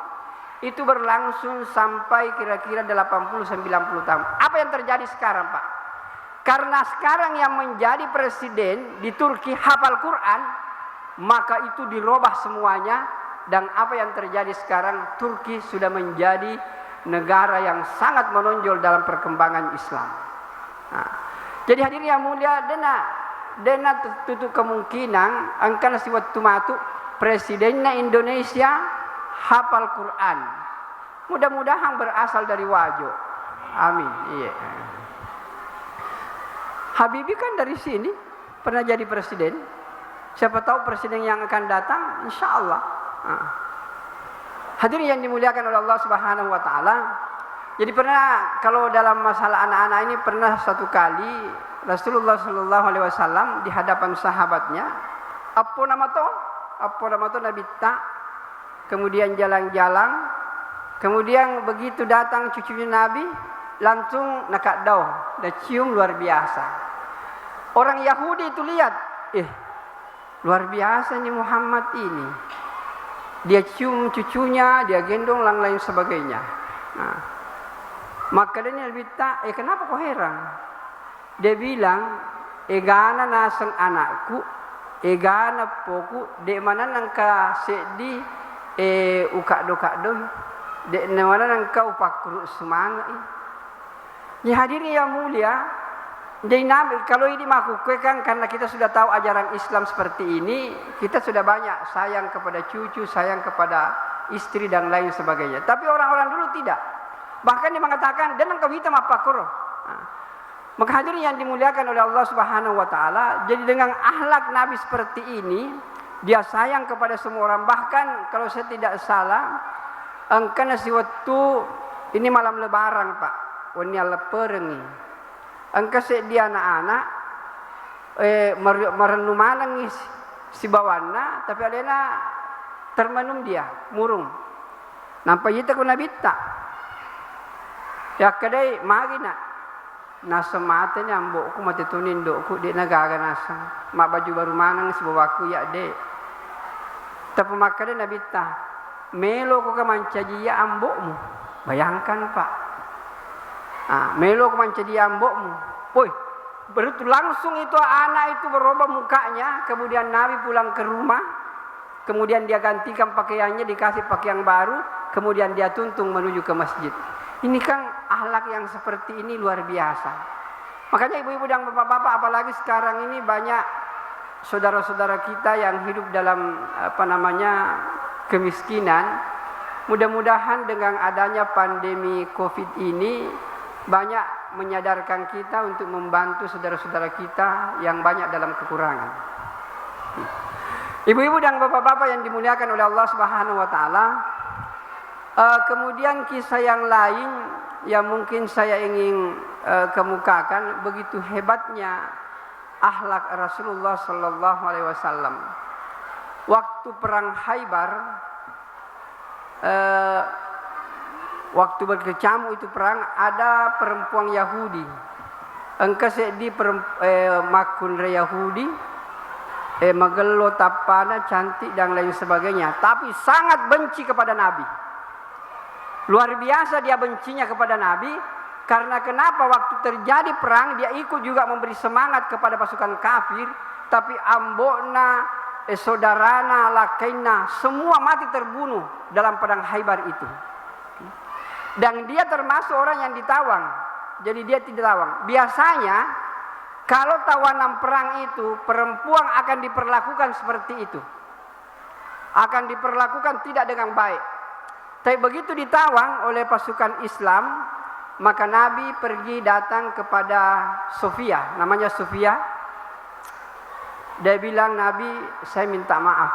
Itu berlangsung sampai kira-kira 80-90 tahun. Apa yang terjadi sekarang, Pak? Karena sekarang yang menjadi presiden di Turki hafal Quran, maka itu dirubah semuanya, dan apa yang terjadi sekarang, Turki sudah menjadi negara yang sangat menonjol dalam perkembangan Islam. Nah, jadi hadirin yang mulia, dena tutup kemungkinan angkana si waktu matu presidennya Indonesia hafal Quran. Mudah-mudahan berasal dari Wajo. Amin. Iya. Habibie kan dari sini pernah jadi presiden. Siapa tahu presiden yang akan datang, insya Allah. Hadirin yang dimuliakan oleh Allah Subhanahu Wa Taala. Jadi pernah kalau dalam masalah anak-anak ini pernah satu kali Rasulullah Sallallahu Alaihi Wasallam di hadapan sahabatnya, apa nama to Nabi Ta, kemudian jalan-jalan, kemudian begitu datang cucunya Nabi, langsung nakak dau, dan cium luar biasa. Orang Yahudi itu lihat, luar biasa nih Muhammad ini. Dia cium cucunya, dia gendong dan lain sebagainya. Nah, maka dia berkata, kenapa kau heran? Dia bilang, egana nasang anakku, egana poku, dek mana nangka sedi, ukak-do, dek mana nangka upakuru semangat. Ya hadirin yang mulia, jadi kalau ini makukan karena kita sudah tahu ajaran Islam seperti ini, kita sudah banyak sayang kepada cucu, sayang kepada istri dan lain sebagainya. Tapi orang-orang dulu tidak. Bahkan dia mengatakan, "Dan engkau hitam apa kuro?" Maka hadirin yang dimuliakan oleh Allah Subhanahu Wa Taala, jadi dengan akhlak Nabi seperti ini, dia sayang kepada semua orang. Bahkan kalau saya tidak salah, engkau si waktu ini malam Lebaran Pak, wani leperengi. Engkau dia anak-anak merenung si bawana, tapi adena termenum dia murung. Nampak itu kuna bitta. Ya kadai magi nasa mata ni ambokku mati tunin dokku di nagaga nasa. Mak baju baru manang si bawaku ya de. Tapi makade nabita. Melo ko ka mancajiya ambokmu. Bayangkan Pak. Melo ko mancajiya ambokmu. Woi, begitu langsung itu anak itu berubah mukanya. Kemudian Nabi pulang ke rumah. Kemudian dia gantikan pakaiannya, dikasih pakaian baru. Kemudian dia tuntung menuju ke masjid. Ini kan akhlak yang seperti ini luar biasa. Makanya ibu-ibu dan bapak-bapak, apalagi sekarang ini banyak saudara-saudara kita yang hidup dalam kemiskinan. Mudah-mudahan dengan adanya pandemi Covid ini banyak menyadarkan kita untuk membantu saudara-saudara kita yang banyak dalam kekurangan. Ibu-ibu dan bapak-bapak yang dimuliakan oleh Allah Subhanahu Wa Taala. Kemudian kisah yang lain yang mungkin saya ingin kemukakan, begitu hebatnya akhlak Rasulullah Sallallahu Alaihi Wasallam. Waktu perang Khaybar, waktu berkecamuk itu perang, ada perempuan Yahudi engka sedi makun re Yahudi, magelo tapana cantik dan lain sebagainya, tapi sangat benci kepada Nabi. Luar biasa dia bencinya kepada Nabi. Karena kenapa waktu terjadi perang dia ikut juga memberi semangat kepada pasukan kafir, tapi ambokna, saudarana, lakaina semua mati terbunuh dalam perang Khaybar itu. Dan dia termasuk orang yang ditawang. Jadi dia tidak tawang. Biasanya kalau tawanan perang itu perempuan akan diperlakukan seperti itu. Akan diperlakukan tidak dengan baik. Tapi begitu ditawang oleh pasukan Islam, maka Nabi pergi datang kepada Sofia, namanya Sofia. Dia bilang, Nabi, saya minta maaf.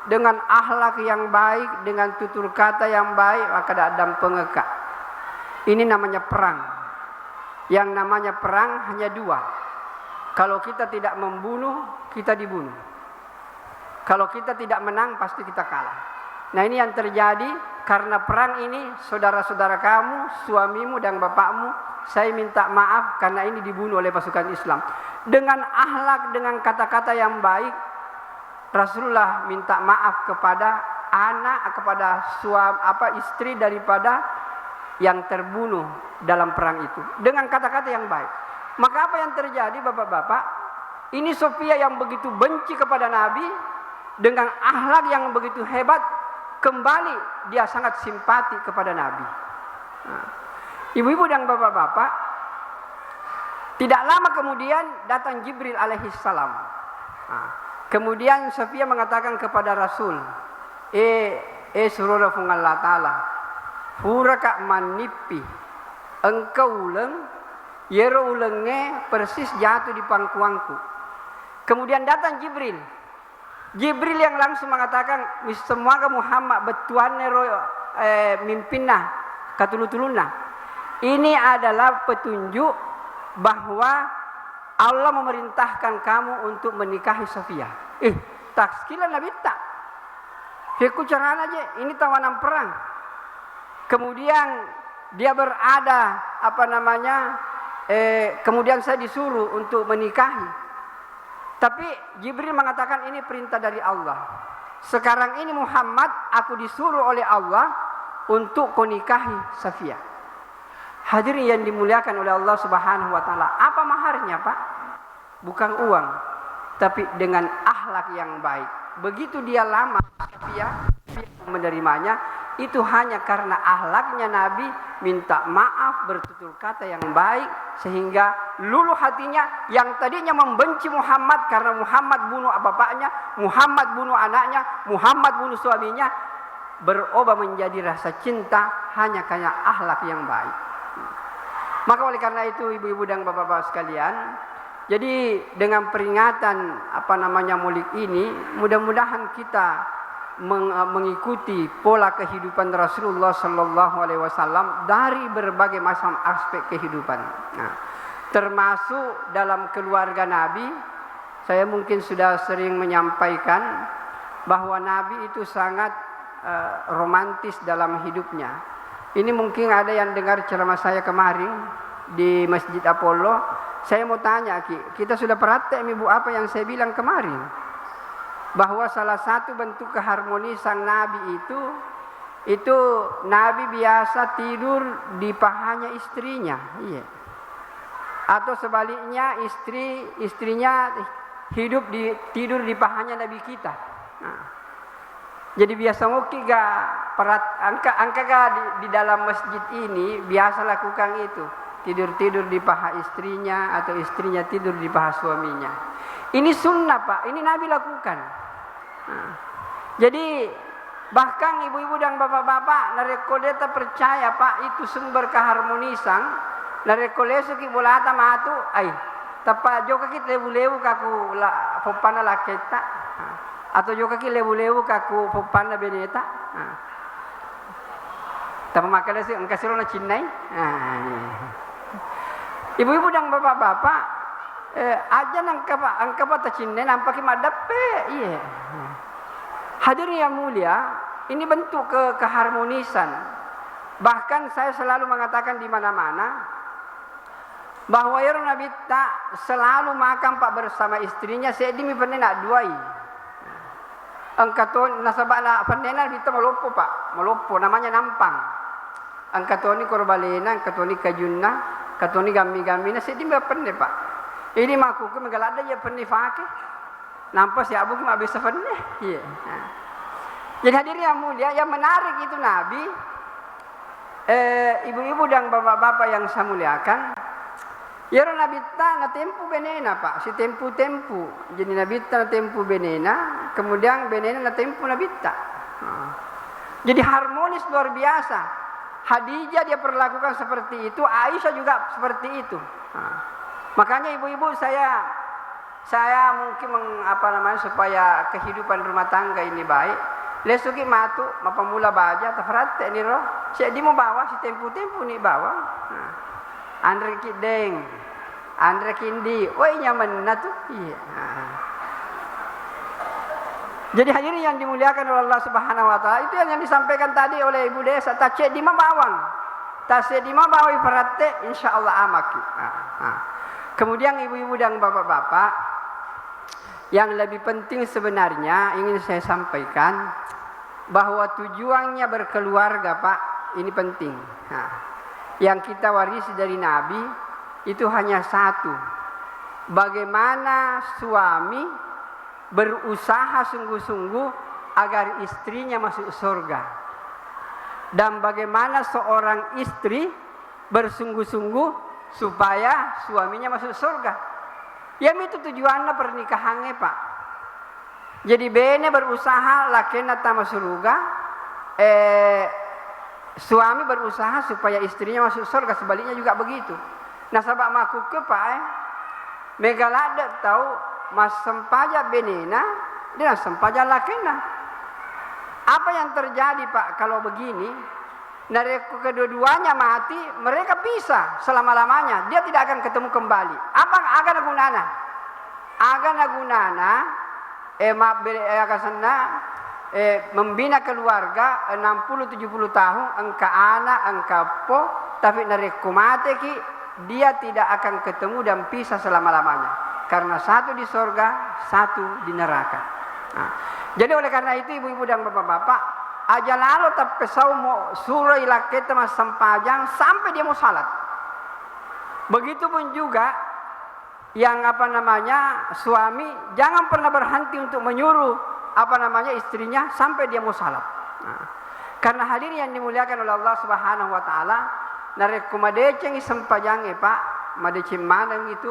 Dengan akhlak yang baik, dengan tutur kata yang baik, maka ada pengeka. Ini namanya perang. Yang namanya perang hanya dua. Kalau kita tidak membunuh, kita dibunuh. Kalau kita tidak menang, pasti kita kalah. Nah, ini yang terjadi karena perang ini, saudara-saudara kamu, suamimu dan bapakmu, saya minta maaf karena ini dibunuh oleh pasukan Islam. Dengan akhlak, dengan kata-kata yang baik, Rasulullah minta maaf kepada anak, kepada istri daripada yang terbunuh dalam perang itu. Dengan kata-kata yang baik. Maka apa yang terjadi bapak-bapak? Ini Sofia yang begitu benci kepada Nabi, dengan akhlak yang begitu hebat, kembali dia sangat simpati kepada Nabi. Nah, ibu-ibu dan bapak-bapak, tidak lama kemudian datang Jibril alaihissalam. Nah, kemudian Sofia mengatakan kepada Rasul, surura fungallah ta'ala, furaka manipi, engkau uleng, yero ulenge persis jatuh di pangkuanku. Kemudian datang Jibril. Jibril yang langsung mengatakan, semoga Muhammad betuanne mimpinna katulutulunna. Ini adalah petunjuk bahwa Allah memerintahkan kamu untuk menikahi Sofia. Tak sekila Nabi tak. Fiku carana aja, ini tawanan perang. Kemudian dia berada kemudian saya disuruh untuk menikahi. Tapi Jibril mengatakan ini perintah dari Allah. Sekarang ini Muhammad, aku disuruh oleh Allah untuk kau nikahi Sofia. Hadirin yang dimuliakan oleh Allah Subhanahu wa taala. Apa maharnya, Pak? Bukan uang, tapi dengan akhlak yang baik. Begitu dia lama Sofia menerimanya, itu hanya karena akhlaknya Nabi, minta maaf, bertutur kata yang baik, sehingga luluh hatinya yang tadinya membenci Muhammad karena Muhammad bunuh bapaknya, Muhammad bunuh anaknya, Muhammad bunuh suaminya, berubah menjadi rasa cinta hanya karena akhlak yang baik. Maka oleh karena itu ibu-ibu dan bapak-bapak sekalian, jadi dengan peringatan Maulid ini, mudah-mudahan kita mengikuti pola kehidupan Rasulullah Sallallahu Alaihi Wasallam dari berbagai macam aspek kehidupan. Nah, termasuk dalam keluarga Nabi, saya mungkin sudah sering menyampaikan bahwa Nabi itu sangat romantis dalam hidupnya. Ini mungkin ada yang dengar ceramah saya kemarin di Masjid Apollo. Saya mau tanya, kita sudah praktek ibu apa yang saya bilang kemarin? Bahwa salah satu bentuk keharmonisan Nabi itu Nabi biasa tidur di pahanya istrinya, iya. Atau sebaliknya istrinya tidur di pahanya Nabi kita. Nah, jadi biasa mungkin angka di dalam masjid ini biasa lakukan itu, tidur di paha istrinya atau istrinya tidur di paha suaminya. Ini sunnah, Pak. Ini Nabi lakukan. Nah, jadi bahkan ibu-ibu dan bapak-bapak narekoleta percaya, Pak, itu sumber keharmonisan. Narekolesu ki bolata matu, tapa joka ki lebu-lebu kaku la popana laketa. Atau joka ki lebu-lebu kaku popana beneta. Tapa makale si engka siro na cinnai. Ibu-ibu dan bapak-bapak aja angka ta cinne nampaki madape, iya. Hadirin yang mulia, ini bentuk keharmonisan. Bahkan saya selalu mengatakan di mana-mana bahwa ya Nabi tak selalu makan pak bersama istrinya sedimi penena duai. Angkaton nasabana penena kita melopo pak, melopo namanya nampang. Angkatoni korbalena, angkatoni kajunna, angkatoni gami-gamina sedimi penne pak. Ini maku ke megalada ya penne fake. Nampak si abu cuma bisa penne. Iya. Jadi hadirin yang mulia, yang menarik itu Nabi, ibu-ibu dan bapak-bapak yang saya muliakan, ya Nabi ta na tempu benena pak, si tempu. Jadi Nabi ta na tempu benena, kemudian benena na tempu Nabi ta. Jadi harmonis luar biasa. Khadijah dia perlakukan seperti itu, Aisyah juga seperti itu. Makanya ibu-ibu saya mungkin supaya kehidupan rumah tangga ini baik. Lesuki matu, mapamula baja, tafratte ni roh. Siya di mo bawa, si tempu-tempu ni bawa. Andre kideng, Andre kindi, woi nyaman na tuh. Iya. Jadi hadirin yang dimuliakan oleh Allah Subhanahu wa taala, itu yang disampaikan tadi oleh Ibu Desa, tace di mabawang. Tase di mabawi faratte insyaallah amaki. Kemudian ibu-ibu dan bapak-bapak, yang lebih penting sebenarnya ingin saya sampaikan bahwa tujuannya berkeluarga Pak, ini penting. Yang kita warisi dari Nabi itu hanya satu. Bagaimana suami berusaha sungguh-sungguh agar istrinya masuk surga. Dan bagaimana seorang istri bersungguh-sungguh supaya suaminya masuk surga. Yang itu tujuannya pernikahannya Pak. Jadi bene berusaha lakena tama surga, suami berusaha supaya istrinya masuk surga, sebaliknya juga begitu. Nah sabak maku ke Pak, megalada tahu mas sempaja benena dan sempaja lakena. Apa yang terjadi Pak kalau begini? Mereka kedua-duanya mati, mereka pisah selama-lamanya. Dia tidak akan ketemu kembali. Apa akan gunana? Akan gunana membina keluarga 60-70 tahun engka anak, engka po, tapi mereka mati ki dia tidak akan ketemu dan pisah selama-lamanya. Karena satu di sorga, satu di neraka. Nah, jadi oleh karena itu ibu-ibu dan bapak-bapak, aja lalu tapi mau surah ilaketa mas sempajang sampai dia mau salat. Begitupun juga yang suami jangan pernah berhenti untuk menyuruh istrinya sampai dia mau salat. Nah, karena hadirin yang dimuliakan oleh Allah Subhanahu wa taala, narek kumadeceng sempajang Pak, madeceng manang itu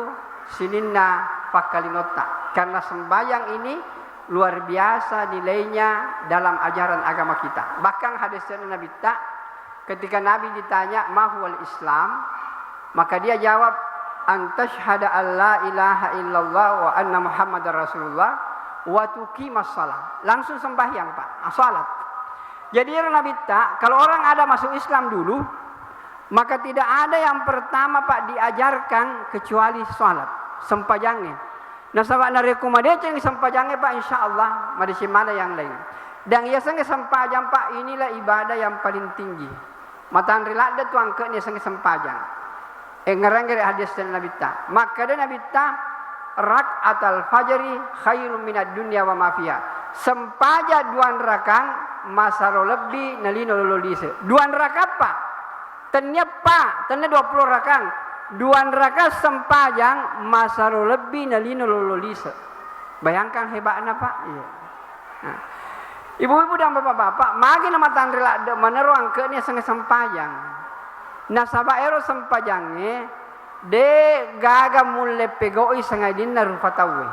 sininna pakalinota. Karena sembayang ini luar biasa nilainya dalam ajaran agama kita. Bahkan hadis Nabi tak, ketika Nabi ditanya mahwal Islam, maka dia jawab antashhada alla ilaha illallah wa anna muhammadar rasulullah wa tuqimas shalah. Langsung sembahyang Pak, salat. Jadi Nabi tak, kalau orang ada masuk Islam dulu, maka tidak ada yang pertama Pak diajarkan kecuali salat, sempajangnya. Nah sabak na rekomendasi yang sempajangnya Pak insyaallah madisi mana yang lain. Dan ia sange sempajang Pak, inilah ibadah yang paling tinggi. Matan rilada tu angkatnya sange sempajang. Ngerang dari hadis dari Nabi ta. Maka dari Nabi ta rak'atal fajri khairun minad dunya wa ma fiha. Sempaja duan rakang masaro lebih nalino lolise. Duan rakat Pak. Tanya Pak, tanya 20 rakang. Duan raka sempajang masaro lebih nalino lololisa. Bayangkan hebatnya Pak. Iya. Nah, ibu-ibu dan bapak-bapak, magi nama tandrila de meneru angkanya sange sempajang. Nah sabaero sempajangnya de gaga mulle pegoi sangadin na rufatawe.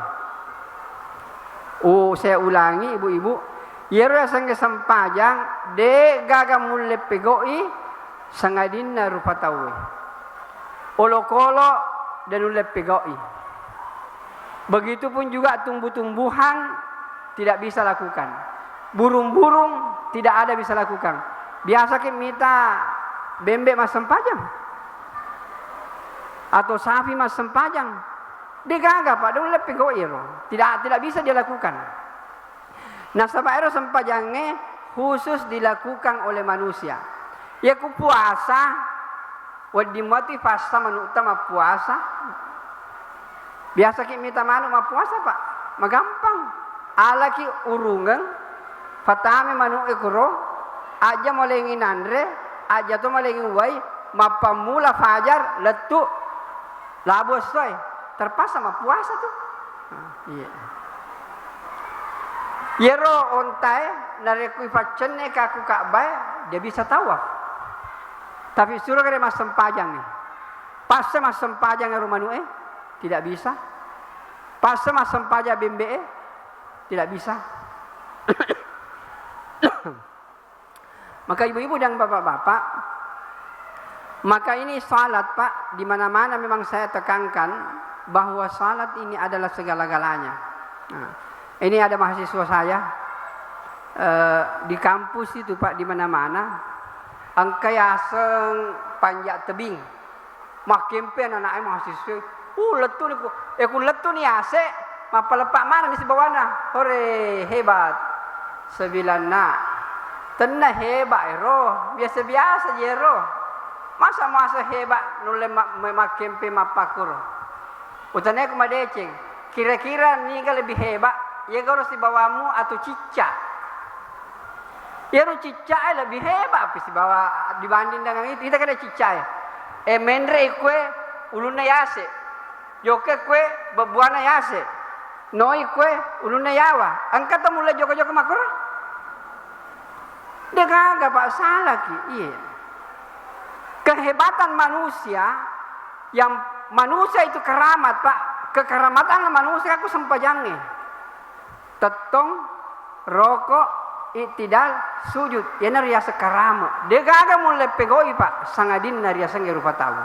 Saya ulangi ibu-ibu, yero sange sempajang de gaga mulle pegoi sangadin na rufatawe. Olo-kolo dan ulep pegoi. Begitupun juga tumbuh-tumbuhan tidak bisa lakukan. Burung-burung tidak ada bisa lakukan. Biasa kita minta bembek mas sempajang. Atau sapi mas sempajang. Dia gagah Pak, dia ulep pegoi. Tidak bisa dia lakukan. Nah sabaero sempajangnya khusus dilakukan oleh manusia. Ya ku puasa Wadi mati fasa utama puasa. Biasa ki minta manu ma puasa Pak. Magampang. Alaki urungan fatame manu ekoro aja molengin andre aja to molengin wai mapamula fajar letu labos soy terpaksa ma puasa tuh. Iya. Yero ontai narekui facenne kaku Ka'bah dia bisa tawaf. Tapi suruh kare mas sempajang nih. Pas mas sempajang rumah tidak bisa. Pas mas sempajang bembe tidak bisa. Maka ibu-ibu dan bapak-bapak, maka ini salat Pak, di mana-mana memang saya tekankan bahwa salat ini adalah segala-galanya. Nah, ini ada mahasiswa saya di kampus itu Pak, di mana-mana angka yaseng panjat tebing, makempe anak mahasiswa, letu nih, ku letu nih ase, mapalepak mana di sebawana, hore hebat, 9 tenna hebat ero, biasa-biasa jero, masa hebat nulle makempe mapakur, utane ku madeceng, kira-kira nih lebih hebat, ya harus dibawamu atau cicak. Ya cicak lebih hebat pasti bawa dibanding dengan itu. Kita kada cicak. Mendre kue uluna yase. Joke kue bebuana yase. Noi kue uluna yawa. Angkat mulai joko-joko makro. Dia kagak Pak salah ki. Iya. Kehebatan manusia yang manusia itu keramat Pak. Kekeramatan manusia aku sempajangnya. Tetong rokok itidal sujud ya naria sekarama dia gaga mulai pegoi Pak sangadin naria sangge rupa tahu.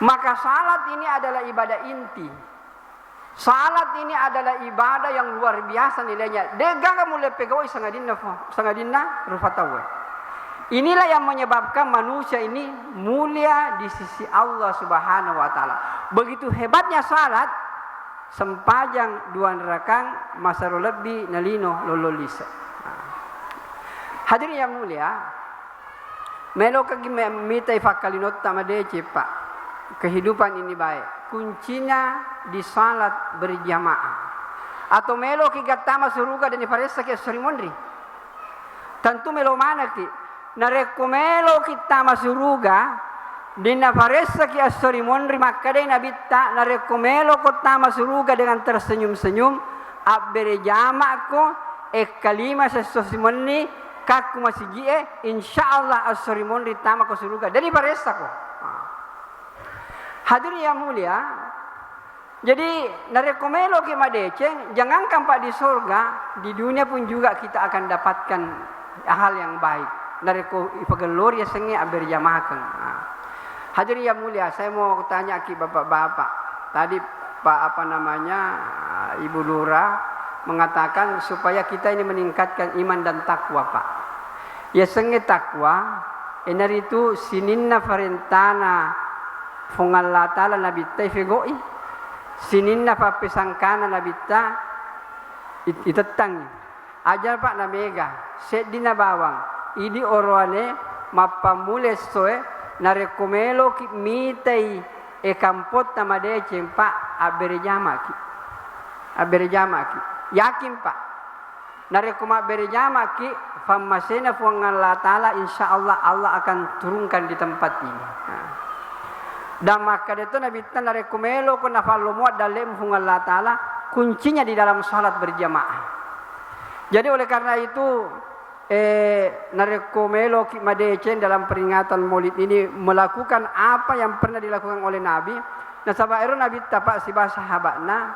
Maka salat ini adalah ibadah inti. Salat ini adalah ibadah yang luar biasa nilainya. Dia gaga mulai pegoi sangadinna rupa tahu. Inilah yang menyebabkan manusia ini mulia di sisi Allah Subhanahu wa taala. Begitu hebatnya salat, sempajang 2 rakang masaro lebih nalino lololisa. Hadirin yang mulia, melo kagi mitai fakalinot tamadece Pak. Kehidupan ini baik. Kuncinya di salat berjamaah. Atau melo ki gatama suruga dan ifaresa ki sorimondri. Tentu melo mana ki? Nareko melo kita masuruga Dina faresa ki asori monri makade nabitta narekomelo kota masuruga dengan tersenyum-senyum abbere jama'ko kalima sesosimonni kakku masijie insyaallah asori monri tama ko suruga dari faresa ko. Hadirin yang mulia, jadi narekomelo ki madeceng jangankan Pak di surga, di dunia pun juga kita akan dapatkan hal yang baik. Nareko ipagelor ya sengi abbere jama'kan. Hadirin yang mulia, saya mau tanya ke bapak-bapak. Tadi Pak Ibu Lura mengatakan supaya kita ini meningkatkan iman dan takwa Pak. Ya senge takwa, enar itu sininna farentana fungalla ta'ala nabitta ifegoi. Sininna papesangkana nabitta itetang. Ajar Pak namega, sedina bawang. Idi orwane mapamules soe. Narekomelo ki mitai kampot namade cempa abere jamaki yakin Pak narekoma abere jamaki famasena fuangan taala insyaallah Allah akan turunkan di tempat ini. Dan maka itu Nabi tan narekomelo ko nafallo muat dalem fuangan taala kuncinya di dalam salat berjamaah. Jadi oleh karena itu narekomelo ki madecen dalam peringatan Maulid ini melakukan apa yang pernah dilakukan oleh Nabi. Nah sabairo Nabi tapak si sahabatna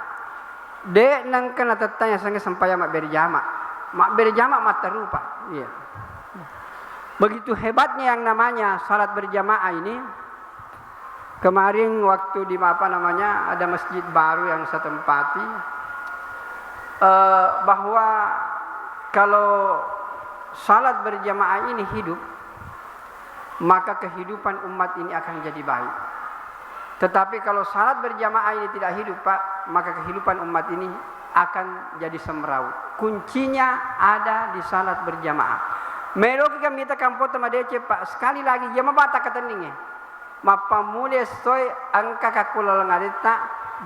de nang kana tatanya sange sampaya mak berjama mak terupa. Iya. Begitu hebatnya yang namanya salat berjamaah ini. Kemarin waktu di ada masjid baru yang saya tempati bahwa kalau salat berjamaah ini hidup, maka kehidupan umat ini akan jadi baik. Tetapi kalau salat berjamaah ini tidak hidup Pak, maka kehidupan umat ini akan jadi semeraut. Kuncinya ada di salat berjamaah. Meloki kami ta kampota madece Pak. Sekali lagi dia mabata kataningnya. Mapamule soy angka kakula ngadita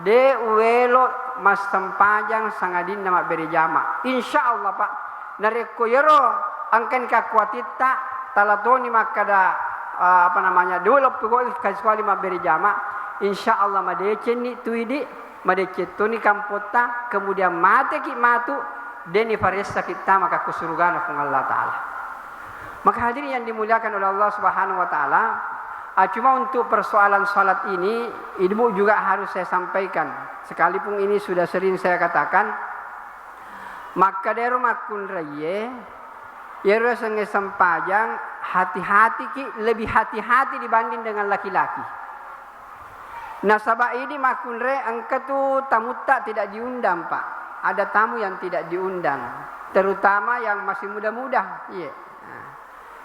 de welo mas sempajang sangadin nama beri jama. Insyaallah Pak. Nareko yero angkan kakuatita talatoni makada apa namanya develop ko kasuali maberi jama. Insyaallah madece ni tuidi madece toni kampota kemudian mate ki matu deni faresa kita maka kusurugana kung Allah taala. Maka hadirin yang dimuliakan oleh Allah Subhanahu wa taala, cuma untuk persoalan salat ini ibu juga harus saya sampaikan. Sekalipun ini sudah sering saya katakan, maka dari makun raye, ya rasanya sempajang hati-hati ki lebih hati-hati dibanding dengan laki-laki. Nasabah ini makun re angka tu tamu tak tidak diundang Pak. Ada tamu yang tidak diundang, terutama yang masih muda-muda. Iya.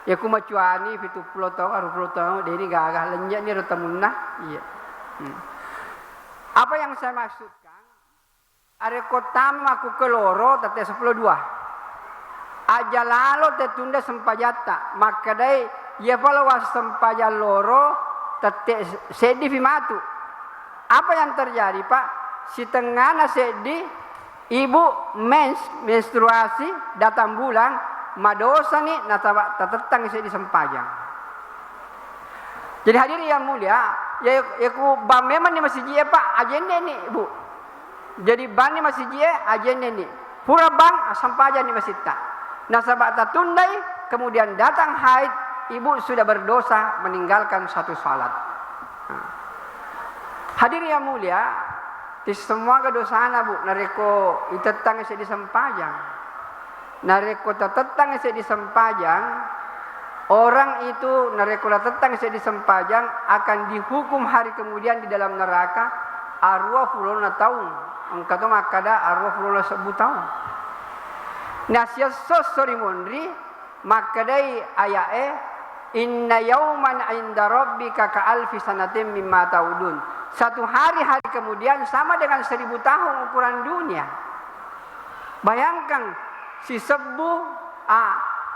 Ya ku macuani fitu pulau tahu aru pulau tahu dia ini gagah lenjak ni rotamunna. Iya. Apa yang saya maksudkan? Are kotam aku keloro tate 10 aja lalo tetunda sempajata maka dai ya pala was sempajal loro tate sedi matu. Apa yang terjadi Pak? Si tengana sedi ibu menstruasi datang bulan madosa ni nataba tatetang saya disempajang. Jadi hadirin yang mulia, ya ku ba memang ni masih jie Pak agenda ni Ibu. Jadi ban ni masih jie agenda ni. Pura bang sempajang ni masih tak. Nasabak tatundai kemudian datang haid, ibu sudah berdosa meninggalkan satu salat. Hadirin yang mulia, di semua kedosaan Bu nareko itetang saya disempajang. Nareko tetang saya disempajang, orang itu nareko tetang saya disempajang akan dihukum hari kemudian di dalam neraka arwah fulona tahun. Engkau tu makada arwah fulona 10 tahun. Nasihat sosori mondri makadai ayae inna yauman inda rabbika ka alfi sanatin mimma taudun. Satu hari kemudian sama dengan 1000 tahun ukuran dunia. Bayangkan si sebu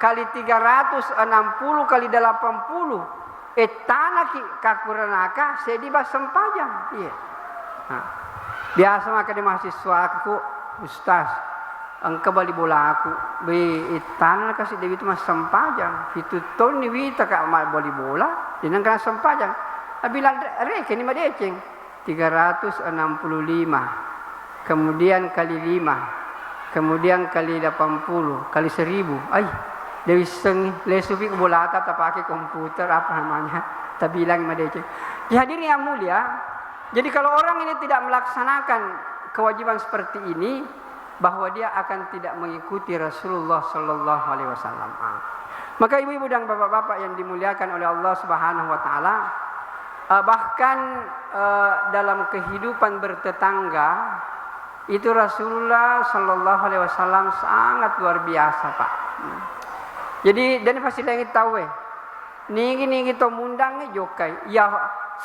kali 360 kali 80 tanah ki kakuranaka sediba sempajang. Iya. Biasa maka di mahasiswa aku ustaz angka bali bola aku be tanah kasih dewi itu mas sempajang itu ton ni wita ka mal bali bola dinang kana sempajang bilang reke ni madeceng 365 kemudian kali 5 kemudian kali 80 kali 1000 ay dewi seng lesufi bola ta pakai komputer apa namanya ta bilang madeceng. Hadirin yang mulia, jadi kalau orang ini tidak melaksanakan kewajiban seperti ini, bahwa dia akan tidak mengikuti Rasulullah Sallallahu Alaihi Wasallam. Maka ibu-ibu dan bapak-bapak yang dimuliakan oleh Allah Subhanahu Wa Taala, bahkan dalam kehidupan bertetangga itu Rasulullah Sallallahu Alaihi Wasallam sangat luar biasa Pak. Jadi dan pasti lagi tahu niki to mundangi jokai ya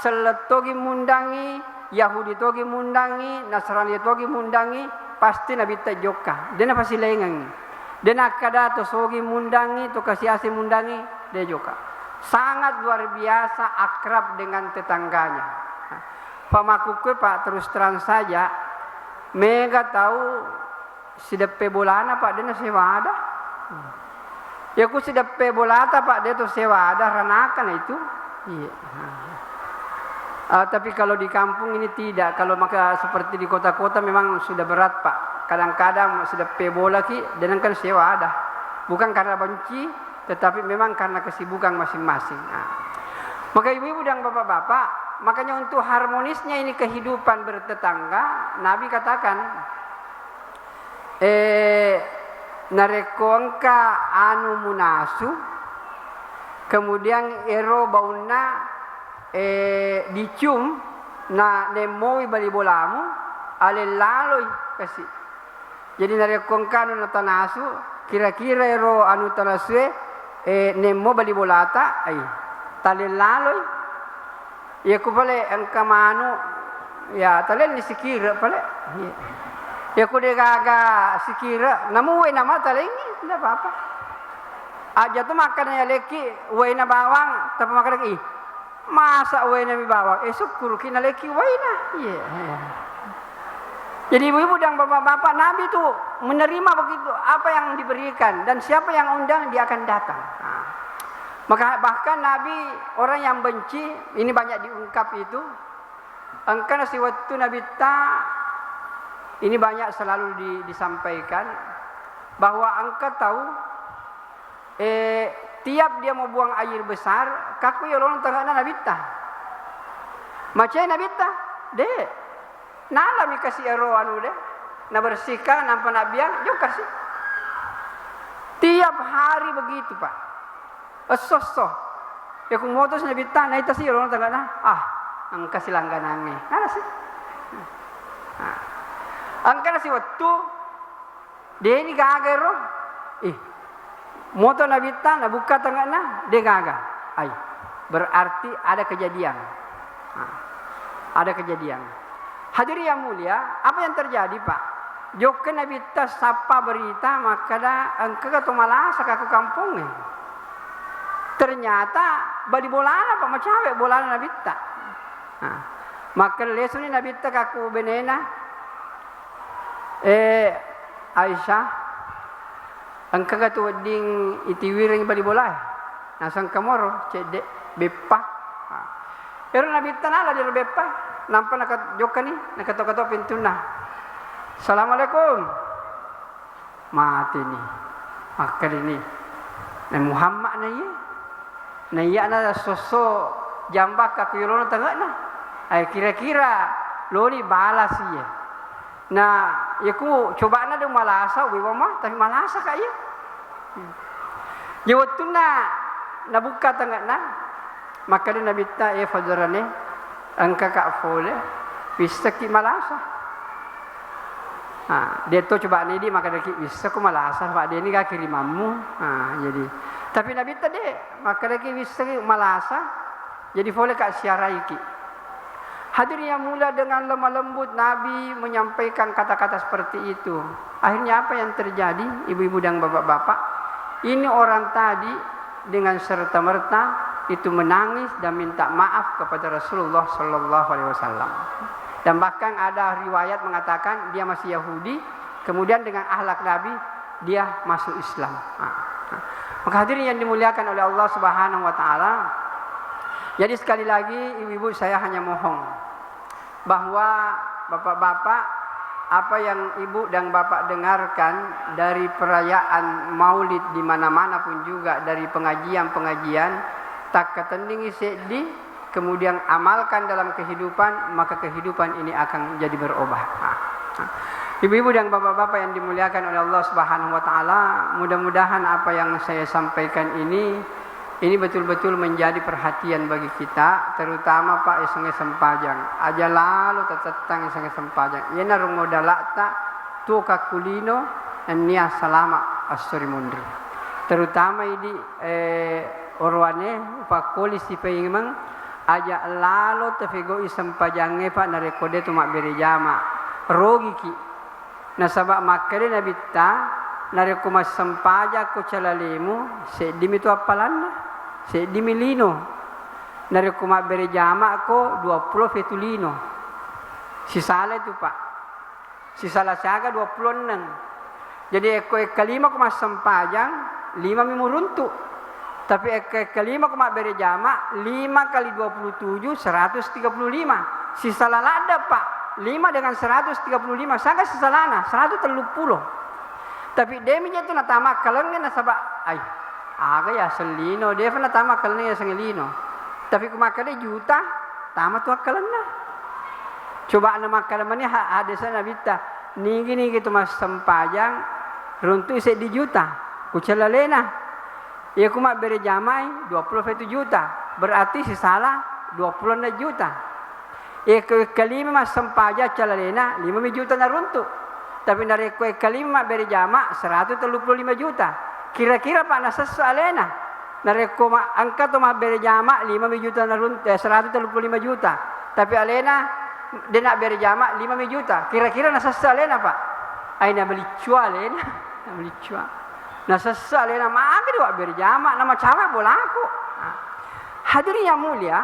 seletogi mundangi Yahudi togi mundangi Nasrani togi mundangi pasti nabi tajoka dena pasti lengang dena kada to sogi mundangi to kasiasi mundangi dia joka sangat luar biasa akrab dengan tetangganya. Pamakuku Pak terus terang saja mega tahu sidepe bolana Pak dena sewa ada ya ku sidepe bolata Pak dia to sewa ada ranakan itu iya. Tapi kalau di kampung ini tidak. Kalau maka seperti di kota-kota memang sudah berat Pak. Kadang-kadang sudah pebola ki dan kan sewa ada. Bukan karena benci, tetapi memang karena kesibukan masing-masing. Maka ibu-ibu dan bapak-bapak, makanya untuk harmonisnya ini kehidupan bertetangga, Nabi katakan, narekonka anu munasu, kemudian ero bauna dicium na nemoi bali bolamu ale laloi kasih. Jadi narekon kanu na tanasu kira-kira ero anu tanasue nemo bali bolata ai tale laloi ya ku pale angka manu ya tale ni sikira pale ya ku de gaga sikira namuwe nama tale ini tidak apa-apa Aja tuh makannya leki, waina bawang, tapi makan lagi. Masa waina mi bawang? Syukur kina leki waina. Iya. Jadi ibu-ibu dan bapak-bapak, Nabi itu menerima begitu apa yang diberikan dan siapa yang undang dia akan datang. Nah, maka bahkan Nabi orang yang benci ini banyak diungkap itu. Angkana si waktu Nabi ini banyak selalu disampaikan bahwa angka tahu tiap dia mau buang air besar, kaku ya orang tengah Nabi macam Nabi deh. Nala mi kasih ero anu deh, na bersihkan nampak nabian, yuk kasih. Tiap hari begitu pak. Sosoh. Ya kumotos nabi tanah itu sih orang tengah angka kasih langganannya. Nala sih. Angka nasi waktu dia ini gagal roh. Moto nabi tanah buka tengah dia gagal. Berarti ada kejadian. Ada kejadian. Hadirin yang mulia, apa yang terjadi Pak? Joko Nabi tas sapa berita maka engkau kata malah sakaku kampungnya. Ternyata badi bolana Pak macam apa bolana Nabi ta. Maka lesuni Nabi ta kaku benena. Aisyah, engkau kata wedding itiwiring badi bola. Nasang kamoro cedek bepa. Ero Nabi ta nala di bepa. Nampak nak joka ni, nak kata pintu nah. Assalamualaikum. Mati ni. Makal ini. Nabi Muhammad na ye. Na iya na sosok jambak aku yolono tengah na. Kira-kira lo ni balas ye. Nah, yaku coba na de malasa wiwa mah, tapi malasa kak ye. Jawat tu na buka tengah na. Maka dia Nabi ta fadrane angka kak fole bisa ki malasa. Dia tu coba ni di maka dia bisa ku malasa pak dia ni kak kirimamu. Jadi tapi Nabi tadi maka dia bisa ki malasa. Jadi fole kak siarai ki. Hadirin yang mulia dengan lemah lembut Nabi menyampaikan kata-kata seperti itu. Akhirnya apa yang terjadi ibu-ibu dan bapak-bapak? Ini orang tadi dengan serta-merta itu menangis dan minta maaf kepada Rasulullah Sallallahu Alaihi Wasallam. Dan bahkan ada riwayat mengatakan dia masih Yahudi, kemudian dengan akhlak Nabi dia masuk Islam. Maka hadirin yang dimuliakan oleh Allah Subhanahu Wa Taala. Jadi sekali lagi ibu-ibu saya hanya mohon bahwa bapak-bapak apa yang ibu dan bapak dengarkan dari perayaan Maulid di mana-mana pun juga dari pengajian-pengajian tak ketendingi sedih kemudian amalkan dalam kehidupan maka kehidupan ini akan jadi berubah. Ibu-ibu dan bapak-bapak yang dimuliakan oleh Allah Subhanahu Wa Taala, mudah-mudahan apa yang saya sampaikan ini betul-betul menjadi perhatian bagi kita, terutama Pak Isenge Sempajang. Aja lalu tetang Isenge Sempajang. Ia narung modalak tak tu kakulino nia salama astori mundri. Terutama ini orwane Pak Polisi pengimang aja lalu tefego Sempajangnya Pak narekode tu mak berejama rogi ki. Nasabak makere nabita nareko mas Sempaja ko calalemu sedimi tu apalanna. Di Milino dari kuma berejama ko 20 fetulino. Sisala itu Pak. Sisala saga 26. Jadi kelima kuma Sempajang 5 mimuruntu. Tapi kelima kuma berejama 5 kali 27 135. Sisala lada Pak. 5 dengan 135 saga sisalana 130. Tapi demi itu natama kalengnya nasabak aga ya selino dia pernah tamak kalnya sengelino tapi kumakale juta tamat tu kalana coba nama kalamani hadisa nabita nigi tu mas Sempajang runtu se di juta kucalalena ya kumak berejamai 21 juta berarti sisala 20 juta ya kelima mas Sempaja calalena 5 juta na runtu tapi dari kelima berejama 135 juta. Kira-kira Pak Nasas alena narekoma angka tu mah berjama 5 juta narun 135 juta. Tapi alena dia nak berjama 5 juta. Kira-kira Nasas alena Pak. Aina beli cua alena, beli cua. Nah sesal ya nama agak dua berjamaah nama cawek bolaku. Hadirin yang mulia,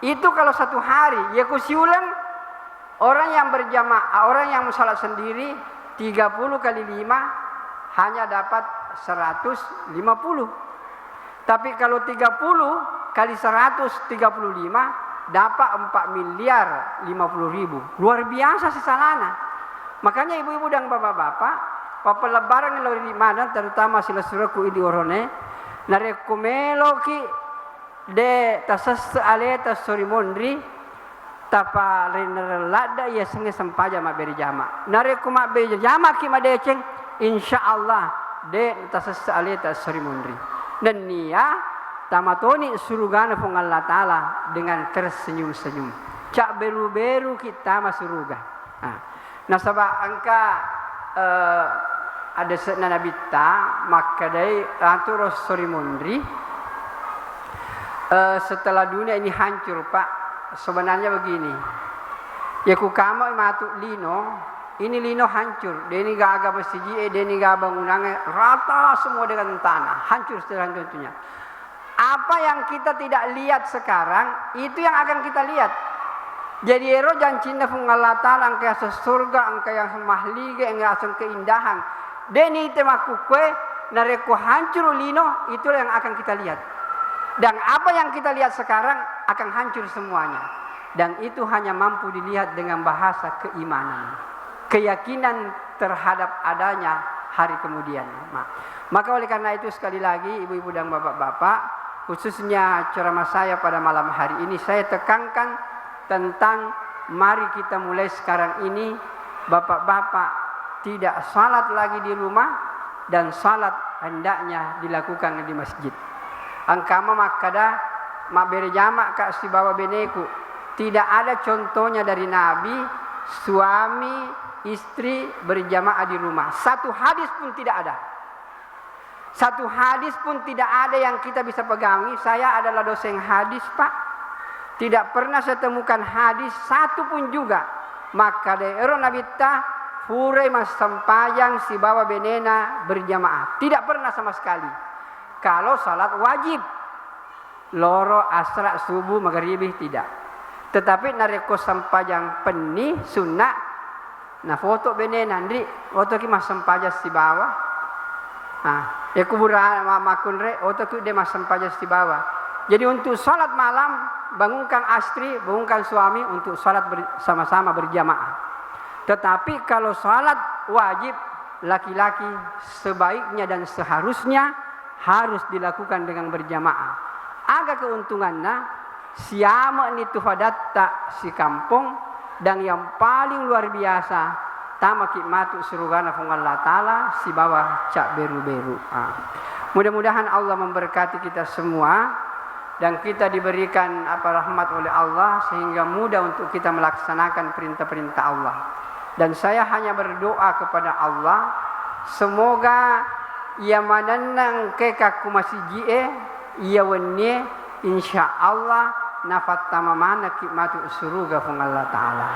itu kalau satu hari ya kusiulan orang yang berjamaah, orang yang salat sendiri 30 kali 5 hanya dapat 150. Tapi kalau 30 kali 135 dapat 4 miliar 50 ribu. Luar biasa sesalana. Makanya ibu-ibu dan bapak-bapak, papa lebaran lo di mana terutama sila suraku idi orone, narekumelo ki de tasas ale tasori mondri tapa renelada ya senge sempaja ma beri jama. Narekuma beri jama ki ma deceng insyaallah de tasas ale tasori mondri. Dan nia tamatoni surugana pun Allah Ta'ala dengan tersenyum-senyum. Cak beru-beru kita masuk surga. Nah sabab angka ada Nabi ta maka dari atur sorry mondri setelah dunia ini hancur Pak. Sebenarnya begini, ya ku kama matuk lino, ini lino hancur, dia ini gagal masjid, dia ini gagal bangunannya rata semua dengan tanah, hancur selanjutnya. Apa yang kita tidak lihat sekarang, itu yang akan kita lihat. Jadi ero janjinya pun Allah Ta'ala angka yang surga, angka yang mahliga, angka yang keindahan. Deni temaku kue, nareku hancur lino, itulah yang akan kita lihat. Dan apa yang kita lihat sekarang akan hancur semuanya. Dan itu hanya mampu dilihat dengan bahasa keimanan. Keyakinan terhadap adanya hari kemudian. Maka oleh karena itu sekali lagi ibu-ibu dan bapak-bapak, khususnya ceramah saya pada malam hari ini saya tekankan tentang mari kita mulai sekarang ini bapak-bapak tidak salat lagi di rumah dan salat hendaknya dilakukan di masjid. Angkama makada mak berjamaah kak si bawa beneku. Tidak ada contohnya dari Nabi suami istri berjamaah di rumah. Satu hadis pun tidak ada. Satu hadis pun tidak ada yang kita bisa pegangi. Saya adalah dosen hadis Pak. Tidak pernah saya temukan hadis satu pun juga. Maka daerah Nabi ta furai mas sampayang si bawa benena berjamaah. Tidak pernah sama sekali. Kalau salat wajib loro asra subuh maghribih tidak. Tetapi nareko sampajang peni sunnah na foto bene nandri foto ki mas sampaja si bawah. Ya kuburan makun re foto ki de mas sampaja si bawah. Jadi untuk salat malam bangunkan istri, bangunkan suami untuk salat sama-sama berjamaah. Tetapi kalau salat wajib laki-laki sebaiknya dan seharusnya harus dilakukan dengan berjamaah. Agak keuntungannya siama ni tufadatta si kampung dan yang paling luar biasa tamaki matu surugana pun Allah Ta'ala si bawah cak beru-beru. Mudah-mudahan Allah memberkati kita semua dan kita diberikan rahmat oleh Allah sehingga mudah untuk kita melaksanakan perintah-perintah Allah. Dan saya hanya berdoa kepada Allah semoga ia mananang ke kaku masih jie ia wenye insyaallah nafat tamamana kikmatu suruga pun Allah Ta'ala.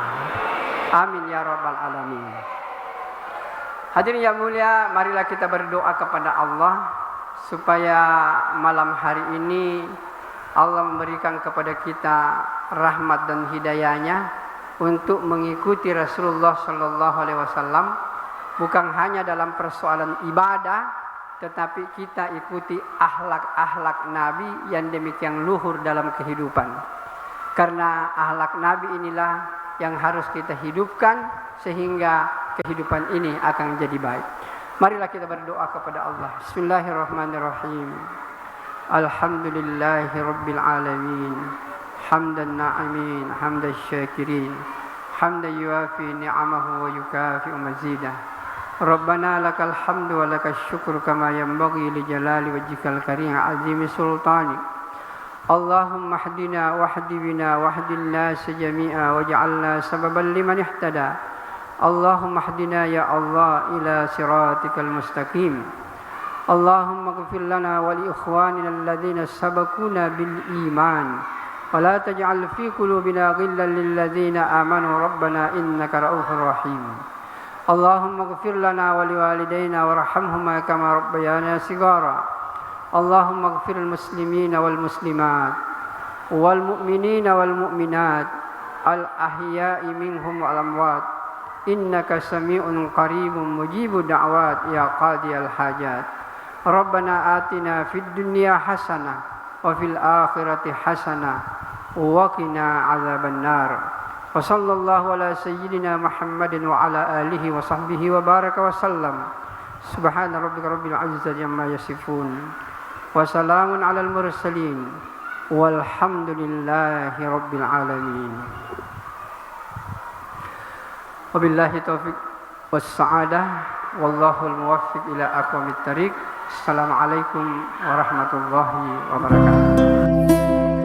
Amin ya rabbal alamin. Hadirin yang mulia, marilah kita berdoa kepada Allah supaya malam hari ini Allah memberikan kepada kita rahmat dan hidayahnya untuk mengikuti Rasulullah sallallahu alaihi wasallam bukan hanya dalam persoalan ibadah tetapi kita ikuti akhlak-akhlak Nabi yang demikian luhur dalam kehidupan. Karena akhlak Nabi inilah yang harus kita hidupkan sehingga kehidupan ini akan jadi baik. Marilah kita berdoa kepada Allah. Bismillahirrahmanirrahim. Alhamdulillahi rabbil alamin. Hamdan na'imin, hamdan syakirin. Hamdan yuafi ni'amahu wa yukafi'u mazidah. Rabbana lakal hamdu wa lakal syukru kama yanbaghi li jalali wajhikal karim azimi sultani. Allahumma hdina wahdi bina wahdil nas jami'a waj'alna sababan liman ihtada. Allahumma hdina ya Allah ila siratikal mustaqim. Allahumma ighfir lana wa li ikhwanina alladhina sabaquna bil iman wa la taj'al fi qulubina ghillan lil ladzina amanu rabbana innaka ra'ufur rahim. اللهم اغفر لنا ولوالدينا وارحمهما كما ربيانا صغارا اللهم اغفر المسلمين والمسلمات والمؤمنين والمؤمنات الأحياء منهم والأموات إنك سميع قريب مجيب الدعوات يا قاضي الحاجات ربنا آتنا في الدنيا حسنة وفي الآخرة حسنة وقنا عذاب النار وصلى الله على سيدنا محمد وعلى آله وصحبه وبارك وسلم سبحان ربك رب العزة عما يصفون وسلام على المرسلين والحمد لله رب العالمين وبالله التوفيق والسعادة والله الموفق إلى أقوم الطريق السلام عليكم warahmatullahi wabarakatuh.